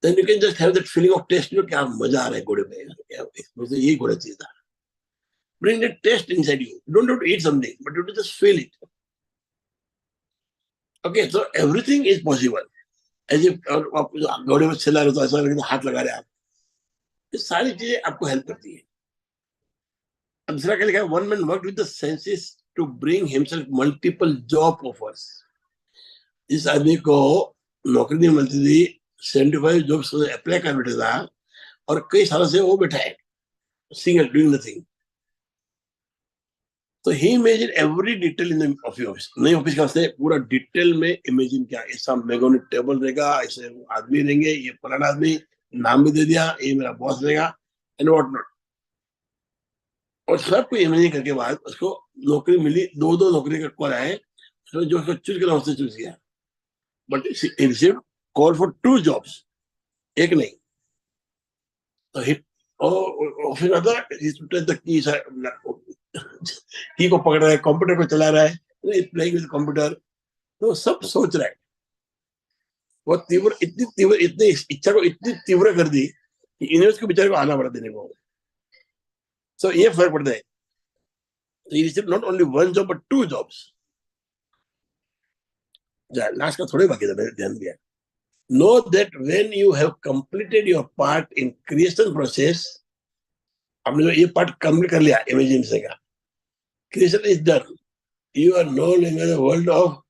Then you can just have that feeling of taste. क्या मजा आ रहा है घोड़े पे, मुझे यही घोड़ा चाहिए था. Bring that taste inside you. You don't have to eat something, but you have to just feel it. Okay, so everything is possible. As if आप घोड़े में चला रहे हो तो ऐसा लगता है हाथ लगा रहे हैं आप. ये सारी चीजें आपको हेल्प करती है. अब दूसरा क्या लिखा है, one man worked with the senses to bring himself multiple job offers. इस आदमी को नौकरी नहीं मिलती थी, 75 जॉब्स अप्लाई कर बैठा था और कई सालों से वो बैठा है सिंगल डूइंग नथिंग. तो he imagine every detail in the office. नई ऑफिस का से पूरा डिटेल में इमेजिन किया, ऐसा मेगोनिक टेबल रहेगा, ऐसे आदमी रहेंगे, ये फलाना आदमी, नाम भी दे दिया, ये मेरा बॉस रहेगा एंड व्हाट नॉट. और सब कुछ इमेजिन करके बाद उसको नौकरी मिली. 2 नौकरी का कॉल आए, तो जो उसको चूज करना उसने चूज किया. But he received call for 2 jobs, एक नहीं. तो ही और फिर आता द की को पकड़ रहा है, कंप्यूटर को चला रहा है, प्लेइंग विद कंप्यूटर. तो सब सोच रहा है. वो इतनी इच्छा को इतनी तीव्र कर दी कि यूनिवर्स को बेचारे को आना पड़ा देने को. सो ये फर्क पड़ता है. he received not only 1 job but 2 jobs. Last का थोड़े बाकी था, मैंने ध्यान दिया. Know that when you have completed your part in creation process, हमने जो ये पार्ट कंप्लीट कर लिया इमेजिनेशन का, creation is done. You are no longer the world of,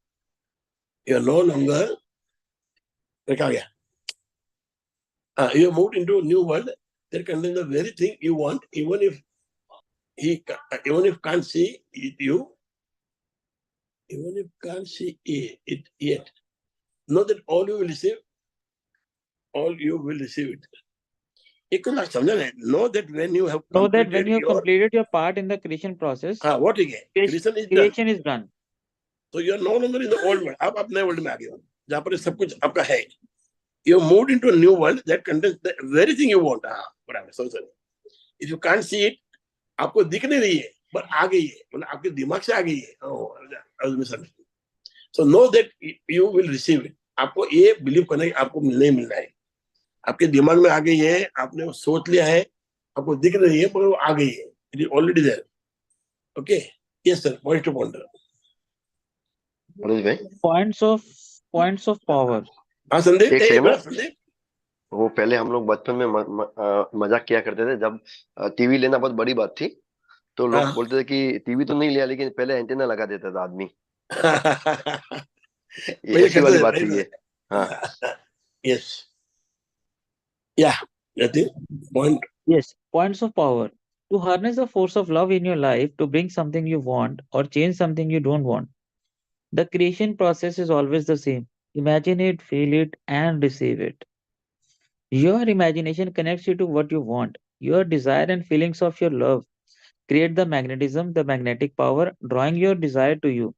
you are no longer, क्या गया, you have moved into a new world that contains the very thing you want, even if can't see it, even if can't see it yet. Know that all you will receive it. एक लाख समझा ना. Know that when you have Know that when completed you have your, completed your part in the creation process, what ठीक है, creation is done. creation is done. So you are no longer in the old world. आप नए वर्ल्ड में आ गए हो, जहाँ पर सब कुछ आपका है. You have moved into a new world that contains the very thing you want. बराबर, sorry. If you can't see it, आपको दिख नहीं रही है, पर आ गई है, मतलब आपके दिमाग से आ गई है. I was misunderstood. So know that you will receive it. आपको ये बिलीव करना है कि आपको मिलना ही मिलना है. आपके दिमाग में आ गई है, आपने वो सोच लिया है, आपको दिख रही है, पर वो आ गई है. It is already there. Okay? Yes sir. Point to ponder. Manoj भाई, Points of power. हाँ संदीप, एक सेकंड में, संदीप. वो पहले हम लोग बचपन में मजाक किया करते थे जब टीवी लेना बहुत बड़ी बात थी, तो लोग हाँ. बोलते थे कि टीवी तो नहीं लिया लेकिन पहले एंटेना लगा देता था आदमी. ये पहले ऐसी वाली करते बात थे, थी ये. हाँ, Yes. Yeah. I think point. Yes, points of power. To harness the force of love in your life to bring something you want or change something you don't want. The creation process is always the same. Imagine it, feel it, and receive it. Your imagination connects you to what you want. Your desire and feelings of your love create the magnetism, the magnetic power, drawing your desire to you.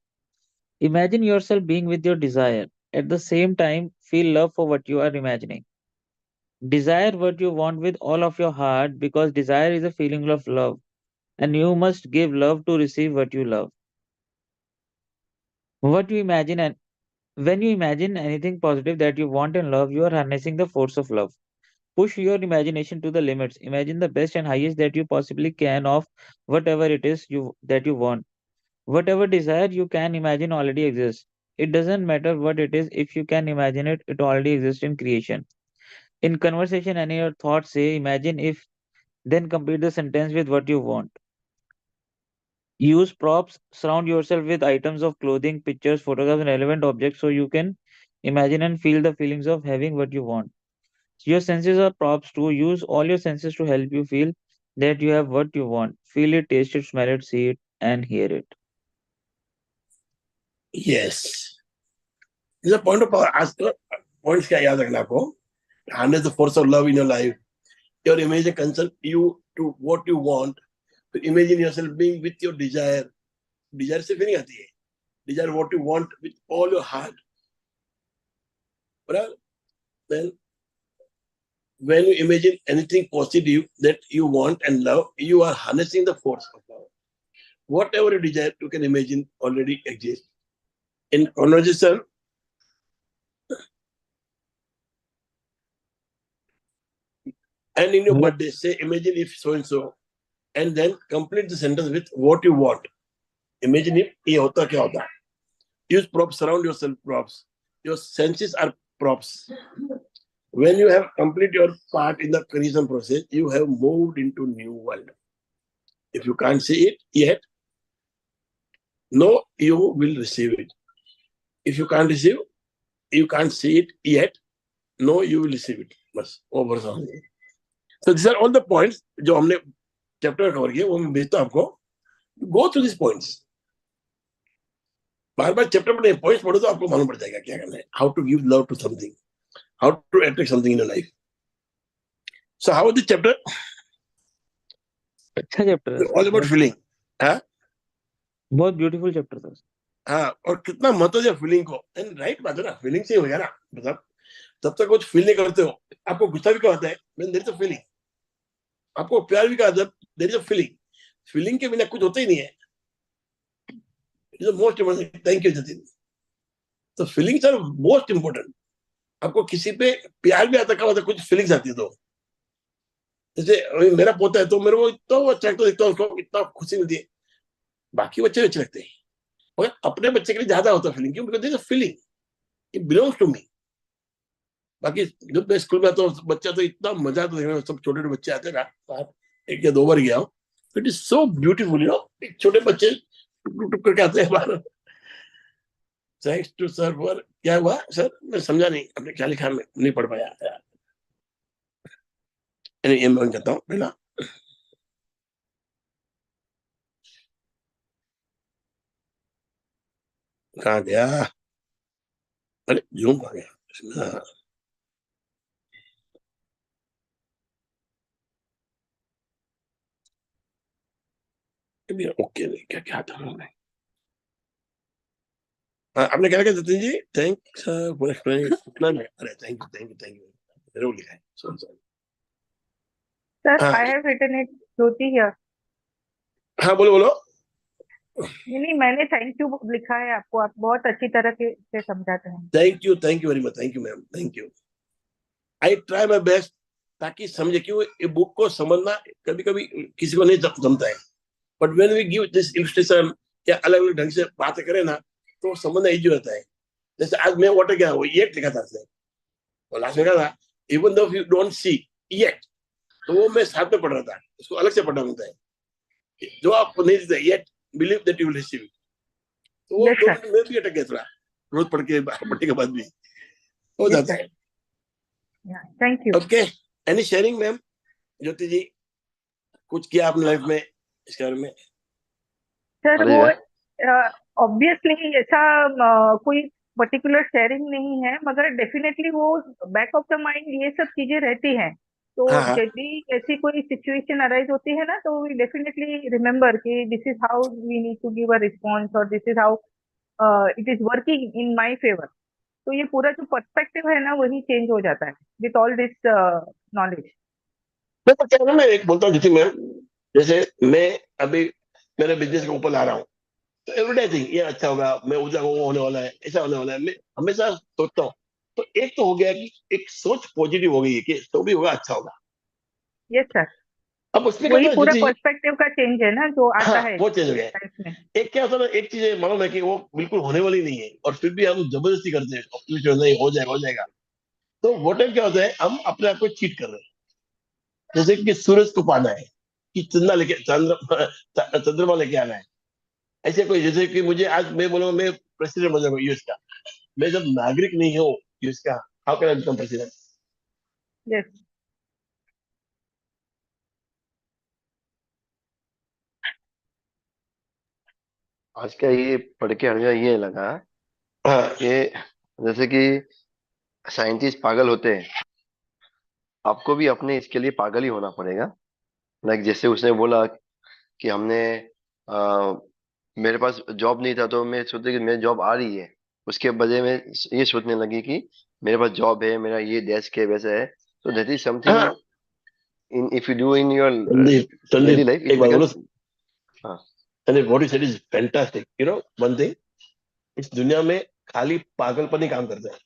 Imagine yourself being with your desire. At the same time, feel love for what you are imagining. Desire what you want with all of your heart because desire is a feeling of love, and you must give love to receive what you love. What you imagine, and when you imagine anything positive that you want and love, you are harnessing the force of love. Push your imagination to the limits. Imagine the best and highest that you possibly can of whatever it is you want. Whatever desire you can imagine already exists. It doesn't matter what it is, if you can imagine it, it already exists in creation. In conversation, any your thoughts say, imagine if, then complete the sentence with what you want. Use props, surround yourself with items of clothing, pictures, photographs, and relevant objects so you can imagine and feel the feelings of having what you want. Your senses are props too. Use all your senses to help you feel that you have what you want. Feel it, taste it, smell it, see it, and hear it. Yes. This is a point of power. Ask points क्या याद रखना आपको. Harness the force of love in your life. Your imagination consult you to what you want. So imagine yourself being with your desire. Desire से feeling आती है. Desire what you want with all your heart. Well, then when you imagine anything positive that you want and love, you are harnessing the force of love. Whatever you desire, you can imagine already exists. In conversation, and in your What- birthday, say, imagine if so and so, and then complete the sentence with what you want. Imagine if ये होता क्या होता. Use props, surround yourself props. Your senses are props. When you have complete your part in the creation process, you have moved into new world. If you can't see it yet, no, you will receive it. If you can't receive, you can't see it yet, no, you will receive it. बस वो भरोसा होना चाहिए. So these are all the points जो हमने चैप्टर कवर किए, वो मैं भेजता हूं आपको. Go through these points. Bar bar chapter पढ़े पॉइंट्स पढ़ो तो आपको मालूम पड़ जाएगा क्या करना है. How to give love to something, how to attract something in your life. So how is the chapter? अच्छा चैप्टर है All about feeling. हाँ बहुत ब्यूटीफुल चैप्टर था. हाँ, और कितना महत्व है फीलिंग को. एंड राइट बात है ना, फीलिंग से ही हो गया ना. मतलब तब तक कुछ फील नहीं करते हो, आपको गुस्सा भी क्या होता है, देयर इज अ फीलिंग. आपको प्यार भी क्या होता है, there is a feeling. Feeling के बिना कुछ होता ही नहीं है. It is most important. Thank you Jatin. तो फीलिंग्स आर मोस्ट इम्पोर्टेंट. आपको किसी पे प्यार भी आता, क्या होता है, कुछ फीलिंग्स आती है. तो जैसे अभी मेरा पोता है तो मेरे को इतना अच्छा लगता है, उसको इतना खुशी मिलती है. बाकी बच्चे अच्छे लगते हैं, मगर अपने बच्चे के लिए ज्यादा होता है फीलिंग. क्यों? Because there is a feeling, it belongs to me. बाकी जब मैं स्कूल में आता हूँ, बच्चा तो इतना मजा आता है, सब छोटे छोटे बच्चे आते हैं ना. एक या दो बार गया हूँ. It is so beautiful, you know. छोटे बच्चे टुक टुक करके आते हैं बाहर. थैंक्स टू सर फॉर, क्या हुआ सर, मैं समझा नहीं, अपने क्या लिखा मैं नहीं पढ़ पाया यार. ये मैं कहता हूँ पहला. कहाँ गया, अरे जूम कहाँ गया. ओके, क्या क्या था मैं. आपने क्या लिखा Jatin ji? Thanks for explaining. अरे thank you thank you thank you. जरूर लिखा है. सॉरी. Sir, हाँ I have written it, Jyoti here. हाँ, बोलो बोलो. नहीं, मैंने थैंक यू लिखा है आपको. आप बहुत अच्छी तरह से समझाते हैं. Thank you very much. Thank you ma'am, thank you. I try my best ताकि समझे. क्यों ये बुक को समझना कभी कभी किसी को नहीं जमता है, but when we give this illustration या अलग अलग ढंग से बातें करें ना, तो समझना इजी होता है. जैसे आज मैं वाटर क्या वो येट लिखा था उसने, और लास्ट में कहा था even though you don't see yet, तो वो मैं साथ में पढ़ रहा था. उसको अलग से पढ़ना होता है. जो आपको नहीं देता yet, believe that you will receive. तो वो Yes, sir. 2 मिनट में भी अटक गया थोड़ा, रोज पढ़ने के बाद भी हो Yes, जाता sir. है. Yeah, thank you. Okay, any sharing ma'am? Jyoti ji, कुछ किया आपने लाइफ में इसके बारे में? सर अरे वो यार, ऑब्वियसली ऐसा कोई पर्टिकुलर शेयरिंग नहीं है, मगर डेफिनेटली वो बैक ऑफ द माइंड ये सब चीजें रहती हैं. तो हाँ हाँ, जब भी ऐसी कोई सिचुएशन अराइज होती है ना, तो वी डेफिनेटली रिमेम्बर कि this is how we need to give a response, और this is how it is working in my favour. तो ये पूरा जो पर्सपेक्टिव है ना, वही चेंज हो जाता है विथ ऑल दिस नॉलेज. मैं तो क्या मैं एक बोलता हूँ ज्योति मैम, जैसे मैं अभी मेरे बिजनेस के ऊपर ला रहा हूँ, तो एवरीडे थिंक ये अच्छा होगा, मैं उधर वो होने वाला है, ऐसा होने वाला है, मैं हमेशा सोचता हूँ. तो एक तो हो गया कि एक सोच पॉजिटिव हो गई है कि जो भी होगा अच्छा होगा. यस सर, अब उसमें क्या वही होता है पूरा ज्योति, पर्सपेक्टिव का चेंज है ना जो आता हाँ है वो चेंज हो गया है. लाइफ में. एक क्या होता है ना, एक चीज मालूम है कि वो बिल्कुल होने वाली नहीं है, और फिर भी हम जबरदस्ती करते हैं, optimistic नहीं हो जाएगा हो जाएगा. तो वो टाइम क्या होता है, हम अपने आप को चीट कर रहे हैं. जैसे कि सूरज को पाना है, कि चंदा लेके चंद्रमा लेके आना है. ऐसे कोई, जैसे कि मुझे आज मैं बोलूंगा मैं प्रेसिडेंट बन जाऊंगा यूएस का, मैं जब नागरिक नहीं हूँ इसका, how can I become president? Yes. आज का ये पढ़ के हमें ये लगा हाँ कि जैसे कि साइंटिस्ट पागल होते हैं, आपको भी अपने इसके लिए पागल ही होना पड़ेगा। लाइक जैसे उसने बोला कि हमने आ, मेरे पास जॉब नहीं था तो मैं सोचते कि मेरी जॉब आ रही है, उसके बजाय में ये सोचने लगी कि मेरे पास जॉब है, मेरा ये डेस्क है, वैसा है। तो दैट इज समथिंग हाँ। In if you do in your Sandeep daily Sandeep life एक इट बात बोलो। बिकम्स। हाँ Sandeep what you said is fantastic, you know one thing, इस दुनिया में खाली पागलपन ही काम करता है।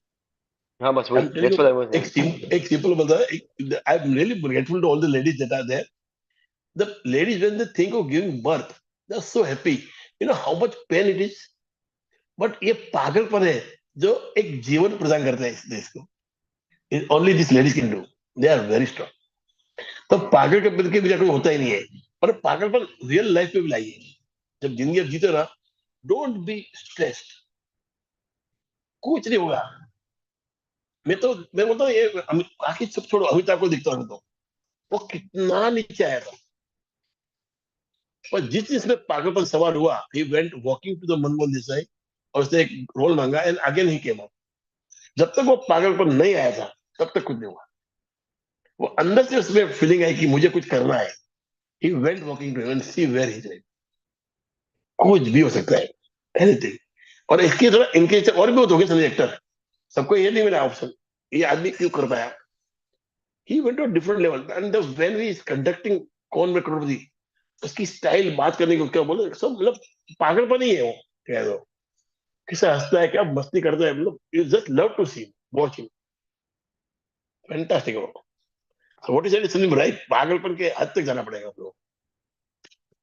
हाँ, बस आई वही am telling that's you, what I was saying. एक सिंपल बोलता है, I am really grateful to all the ladies that are there. The ladies, when they think of giving birth, they're so happy. You know how much pain it is. But ये पागलपन है जो एक जीवन प्रदान करता है इस देश को। Only these ladies can do. They are very strong. तो पागल के पद के बिना कोई होता ही नहीं है। और पागलपन रियल लाइफ में भी लाइए। जब जिंदगी आप जीते ना, डोंट बी स्ट्रेस्ड। कुछ नहीं होगा। मैं बोलता हूँ ये बाकी सब छोड़ो, अमिताभ को दिखता हूँ तो वो कितना नीचे आया था। और जिस जिसमें पागलपन सवार हुआ, he went walking to the Manmohan Desai और उसने एक रोल मांगा and again he came out. जब तक वो पागलपन नहीं आया था तब तक कुछ नहीं हुआ। वो अंदर से उसमें फीलिंग आई कि मुझे कुछ करना है। he went walking to and see where he is। कुछ भी हो सकता है, एनीथिंग। और इसकी तरह इनके और भी बहुत हो गए सभी एक्टर, सबको ये नहीं मिला ऑप्शन, ये आदमी क्यों कर पाया। he went to a different level and when he is conducting कौन में करोड़पति, उसकी स्टाइल बात करने की, क्या बोले सब मतलब पागलपन ही है वो। कह दो किसे हंसता है, क्या मस्ती करता है, मतलब you just love to see watch him. Fantastic वो। So what is it is right, पागलपन के हद तक जाना पड़ेगा। आपको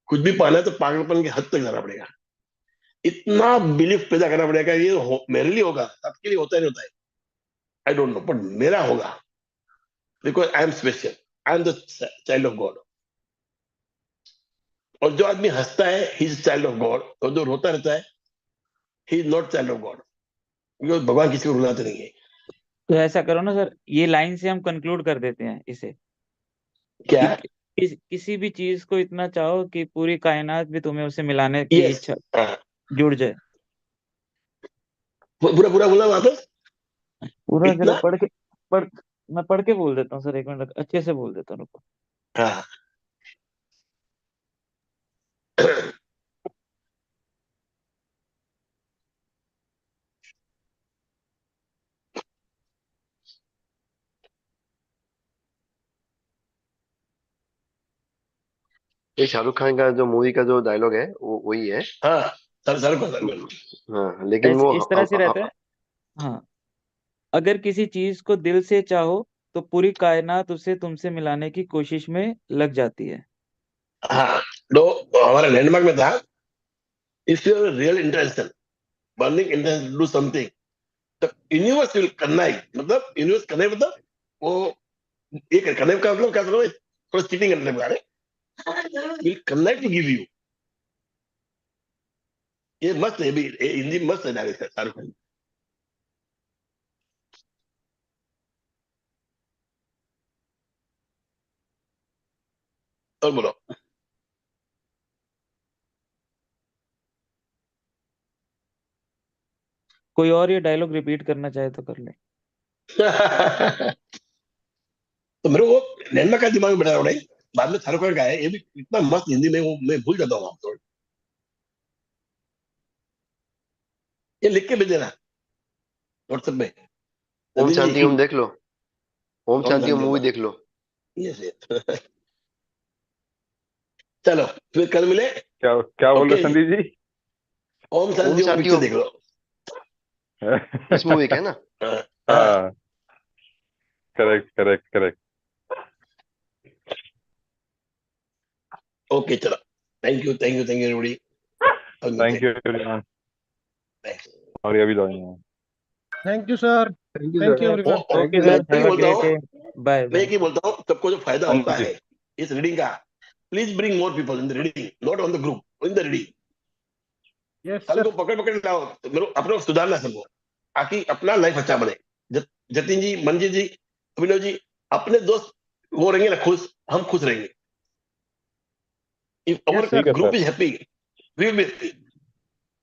कुछ भी पाना है तो पागलपन के हद तक जाना पड़ेगा। इतना बिलीफ पैदा करना पड़ेगा ये मेरे लिए होगा, सबके लिए होता ही नहीं होता है, आई डोंट नो, बट मेरा होगा because I am special, I am the child of God. और जो आदमी हंसता है he is child of God, और जो रोता रहता है he is not child of God, because भगवान किसी को रुलाते नहीं है। तो ऐसा करो ना सर, ये लाइन से हम कंक्लूड कर देते हैं इसे क्या? कि किसी भी चीज को इतना चाहो कि पूरी कायनात भी तुम्हें उसे मिलाने की यस। इच्छा जुड़ जाए। पूरा पूरा बोला वापस। पूरा जरा इतना। पढ़ मैं पढ़ के बोल देता हूँ सर, एक मिनट अच्छे से बोल देता हूँ, रुको। हाँ। ये शाहरुख खान का जो मूवी का जो डायलॉग है वो वही है। हाँ, सर को सर को। हाँ, लेकिन वो इस तरह से रहता है। हाँ, अगर किसी चीज को दिल से चाहो तो पूरी कायनात उसे तुमसे मिलाने की कोशिश में लग जाती है। हाँ, तो हमारा लैंडमार्क में था, if you real intention, burning intention do something, the universe will ignite. मतलब यूनिवर्स कनाइट मतलब वो एक कनाइट का मतलब क्या, मतलब थोड़ा चीटिंग करने लगा रहे, विल कनाइट टू गिव यू। ये मस्त है भी, ये हिंदी मस्त है डायरेक्ट शाहरुख खान। और बोलो। कोई और ये डायलॉग रिपीट करना चाहे तो कर ले। तो मेरे को लैंडमार्क का दिमाग में बैठा रहा है, बाद में शाहरुख खान का है, ये भी इतना मस्त हिंदी में, वो मैं भूल जाता हूँ थोड़ा। ये लिख के भेज देना व्हाट्सएप में। ओम नंदिनी शांति जी, ओम देख लो, ओम ओम शांति ओम शांति ओम। मूवी देख लो। यस। चलो फिर कल मिले। क्या क्या बोल रहे ओके, संदीप जी? ओम ओम शांति ओम शांति पिक्चर ओम देख लो। इस मूवी का है ना। हाँ, हाँ, हाँ, करेक्ट करेक्ट करेक्ट। ओके चलो। Thank you thank you thank you everybody. Thank you everyone. Thanks. और ये भी दवाइयाँ। Thank you sir. Thank you thank sir. You everyone. Thank okay you मैं सर, सर। एक ही हैव अ बोलता ग्रेट हूँ, डे। बाय मैं बाय। एक ही बोलता हूँ, सबको जो फायदा हाँ होता जी। है इस रीडिंग का, please bring more people in the reading, not on the group, in the reading. Yes कल सर। को पकड़ पकड़ लाओ, तो मेरे अपने को सुधारना सबको। ताकि अपना लाइफ अच्छा बने। जतिन जी, मंजित जी, अभिनव जी, अपने दोस्त वो रहेंगे ना खुश, हम खुश रहेंगे। इफ अवर यस सर, ठीक है group sir. Is happy, we will be happy.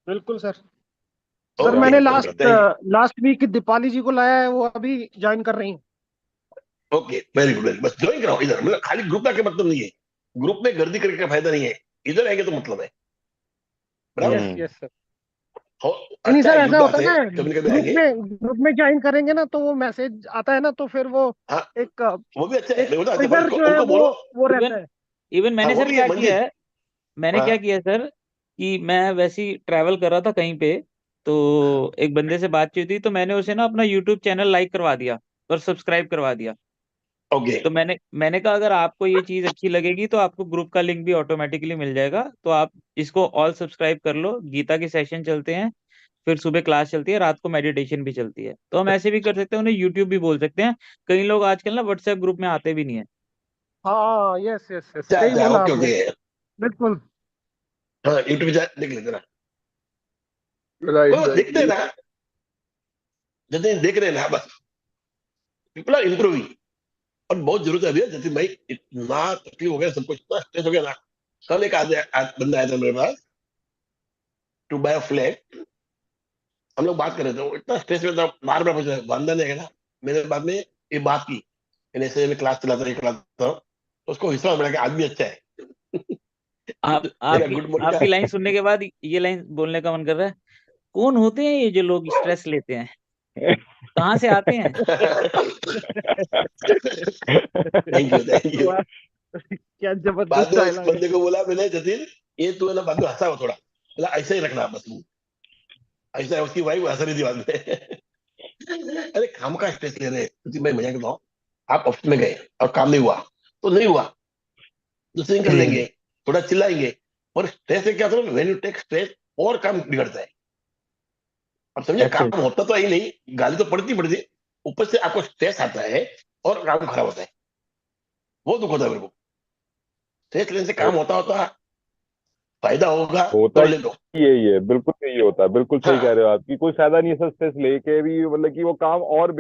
बिल्कुल सर। सर ओके मैंने okay, thank last week Deepali ji को लाया है, वो अभी ज्वाइन कर रही हैं। You. Okay, very good, very, बस ज्वाइन कराओ इधर, मतलब खाली ग्रुप का मतलब नहीं है, ग्रुप में गर्दी करके का फायदा नहीं है, इधर आएंगे तो मतलब है, बराबर। Yes yes sir. हो, नहीं अच्छा सर, है, ऐसा युगदास होता है है, ना, कभी कभी आएंगे। ग्रुप में ज्वाइन करेंगे ना तो वो मैसेज आता है ना, तो फिर वो हाँ, एक वो भी अच्छा है, एक मैं बोलता ट्रिगर उनको जो है उनको बोलो। वो रहता इवन है। इवन हाँ, मैंने वो सर भी है क्या किया मंजित। है, मैंने क्या हाँ, किया सर कि मैं वैसे ही ट्रैवल कर रहा था कहीं पे, तो एक बंदे से बातचीत हुई, तो मैंने उसे ना अपना यूट्यूब चैनल लाइक करवा दिया और सब्सक्राइब करवा दिया। ओके, तो मैंने कहा अगर आपको ये चीज अच्छी लगेगी तो आपको ग्रुप का लिंक भी ऑटोमेटिकली मिल जाएगा, तो आप इसको ऑल सब्सक्राइब कर लो। गीता के सेशन चलते हैं, फिर सुबह क्लास चलती है, रात को मेडिटेशन भी चलती है। तो हम ऐसे भी कर सकते हैं, उन्हें यूट्यूब भी बोल सकते हैं। कई लोग आजकल ना व्हाट्सएप ग्रुप में आते भी नहीं है। हाँ यस यस यस, अच्छा सही अच्छा, बोला ओके आपने। ओके। बिल्कुल। हाँ, यूट्यूब देख लेते ना, राइट वो देखते हैं राइट। ना, जतिन देख रहे हैं ना, बस पीपल आर इम्प्रूविंग। और बहुत जरूरत है भैया जतिन भाई, इतना तकलीफ हो गया, सबको इतना स्ट्रेस हो गया ना। कल एक बंदा आया था मेरे पास टू बाय फ्लैट, हम लोग बात कर रहे थे, वो इतना स्ट्रेस में था, बार बार पूछ रहा है, बंदा ने ना, मैंने बाद में ये बात की, मैंने ऐसे में क्लास चलाता, ये चलाता हूँ, तो उसको विश्वास मिला कि आदमी अच्छा है। आप मेरा आपकी गुड मॉर्निंग आपकी लाइन सुनने के बाद ये लाइन बोलने का मन कर रहा है, कौन होते हैं ये जो लोग स्ट्रेस लेते हैं, कहाँ से आते हैं? Thank you thank you. वाह, क्या बाद जबरदस्त में उस डायलॉग है। बंदे को बोला मैंने, जतिन ये तू है ना बाद में हंसा हो थोड़ा, बोला ऐसा ही रखना बस तू, ऐसा है। उसकी वाइफ हंस रही थी बाद में। अरे काम का स्ट्रेस ले रहे हैं, क्योंकि मैं मजाक करता हूँ, आप ऑफिस में गए और काम नहीं हुआ तो नहीं हुआ, दूसरे दिन कर लेंगे, थोड़ा चिल्लाएंगे। और स्ट्रेस से क्या होता है, व्हेन यू टेक स्ट्रेस और काम बिगड़ता है। अब समझे, अच्छा। काम होता तो ही नहीं, गाली तो पड़ती, ऊपर से आपको स्ट्रेस आता है और काम खराब होता है, वो दुख होता है मेरे को। स्ट्रेस लेने से काम होता फायदा होगा होता तो ही ले लो। यही है, बिल्कुल यही होता है, बिल्कुल सही कह हाँ, रहे हो आप कि कोई फायदा नहीं है सर स्ट्रेस लेके भी, मतलब कि वो काम और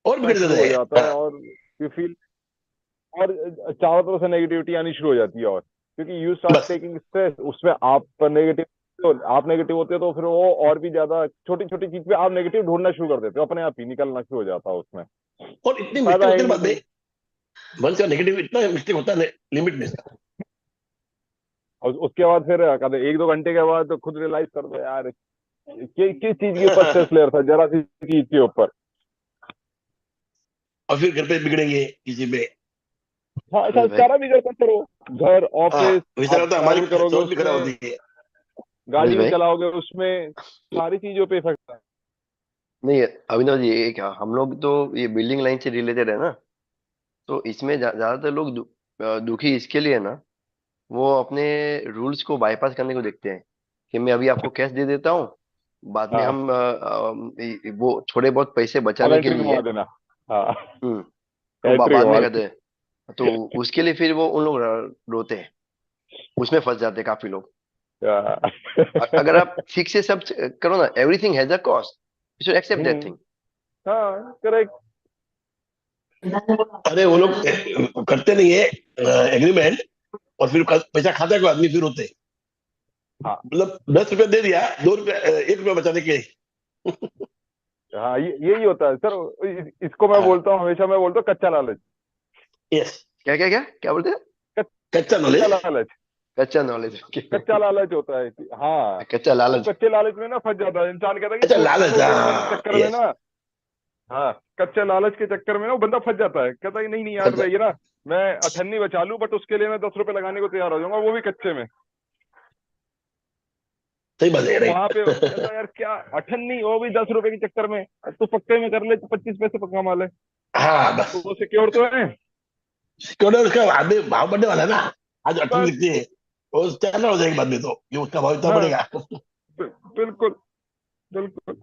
और बिगड़ना बिगड़ जाता शुरू हो है। जाता है, हाँ, और यू फील, और चारों तरफ से नेगेटिविटी आनी शुरू हो जाती है, और क्योंकि यू स्टार्ट बस। टेकिंग स्ट्रेस, उसमें आप नेगेटिव, तो आप नेगेटिव होते हो तो फिर वो और भी ज्यादा छोटी छोटी चीज पे आप नेगेटिव ढूंढना शुरू कर देते हो, अपने आप ही निकलना शुरू हो जाता है उसमें, और इतनी मिस्टेक फायदा है होती ही है नहीं बाद में, कोई। मन से नेगेटिव इतना मिस्टेक होता है लिमिट में इसका। और उसके बाद फिर कहते हैं, 1-2 घंटे के बाद तो खुद रियलाइज कर दो यार किस चीज के ऊपर स्ट्रेस ले रहा था, जरा सी चीज के ऊपर। और फिर घर पे बिगड़ेंगे किसी पे। हाँ, ऐसा भाई, सारा भी कर सकते हो, घर हाँ, ऑफिस, वैसा आप होता है, हमारी ट्रैवल करोगे सोच भी खराब उसमें, होती है। गाड़ी भी भाई, चलाओगे उसमें, सारी चीजों पे इफेक्ट है। नहीं अविनाश जी, ये क्या, हम लोग तो ये बिल्डिंग लाइन से रिलेटेड है ना, तो इसमें ज्यादातर लोग दुखी इसके लिए है ना, वो अपने रूल्स को बाईपास करने को देखते हैं, कि मैं अभी आपको कैश दे देता हूँ, बाद में हाँ, हम वो थोड़े बहुत पैसे अब बचाने के एंट्री लिए, घुमा देना। हाँ, हम्म, तो एंट्री बाद में घुमा करते हैं, तो उसके लिए फिर वो उन लोग रोते हैं, उसमें फंस जाते हैं काफी लोग। देना। अगर आप ठीक से सब करो ना, everything has a cost, you should accept that hmm, thing. हाँ करेक्ट। अरे वो लोग करते नहीं है एग्रीमेंट, और फिर पैसा खाता है कोई आदमी, फिर होते हैं। हाँ मतलब 10 रुपया दे दिया, 2 रुपया 1 रुपया बचाने के लिए। हाँ, यही होता है सर, इसको मैं हाँ, बोलता हूँ, हमेशा मैं बोलता हूँ कच्चा लालच। यस, क्या क्या क्या क्या बोलते हैं? कच्चा कच्चा नॉलेज। लालच, कच्चा नॉलेज। कच्चा लालच होता है कि हाँ, कच्चा वो लालच। कच्चे लालच में ना फंस जाता है इंसान, कहता है कि अच्छा, छोटे लालच, छोटे लालच के हाँ, चक्कर में यस। ना, हाँ, कच्चे लालच के चक्कर में ना वो बंदा फंस जाता है, कहता है नहीं नहीं यार, मैं ये ना, मैं अठन्नी बचा लूं, बट उसके लिए मैं 10 रुपए लगाने को तैयार हो जाऊंगा, वो भी कच्चे में। सही बात है, राइट। वहां पे कहता है यार क्या अठन्नी, वो भी 10 रुपए के चक्कर में, तू पक्के में कर ले तो 25 पैसे पक्का माल है, हाँ, बस। वो सिक्योर तो है। सिक्योरिटी उसका आदमी भाव बढ़ने वाला है ना, आज 18 बस, लिखती है, वो 4 हो जाएगी बाद में, तो कि उसका भाव इतना हाँ, बढ़ेगा। बिल्कुल बिल्कुल।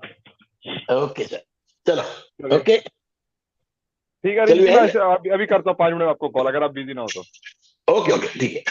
ओके सर, चलो। चलिए, ओके, ठीक है, चलिए। मैं अभी अभी करता हूँ 5 मिनट में आपको कॉल, अगर आप बिजी ना हो तो। ओके ओके, ठीक है।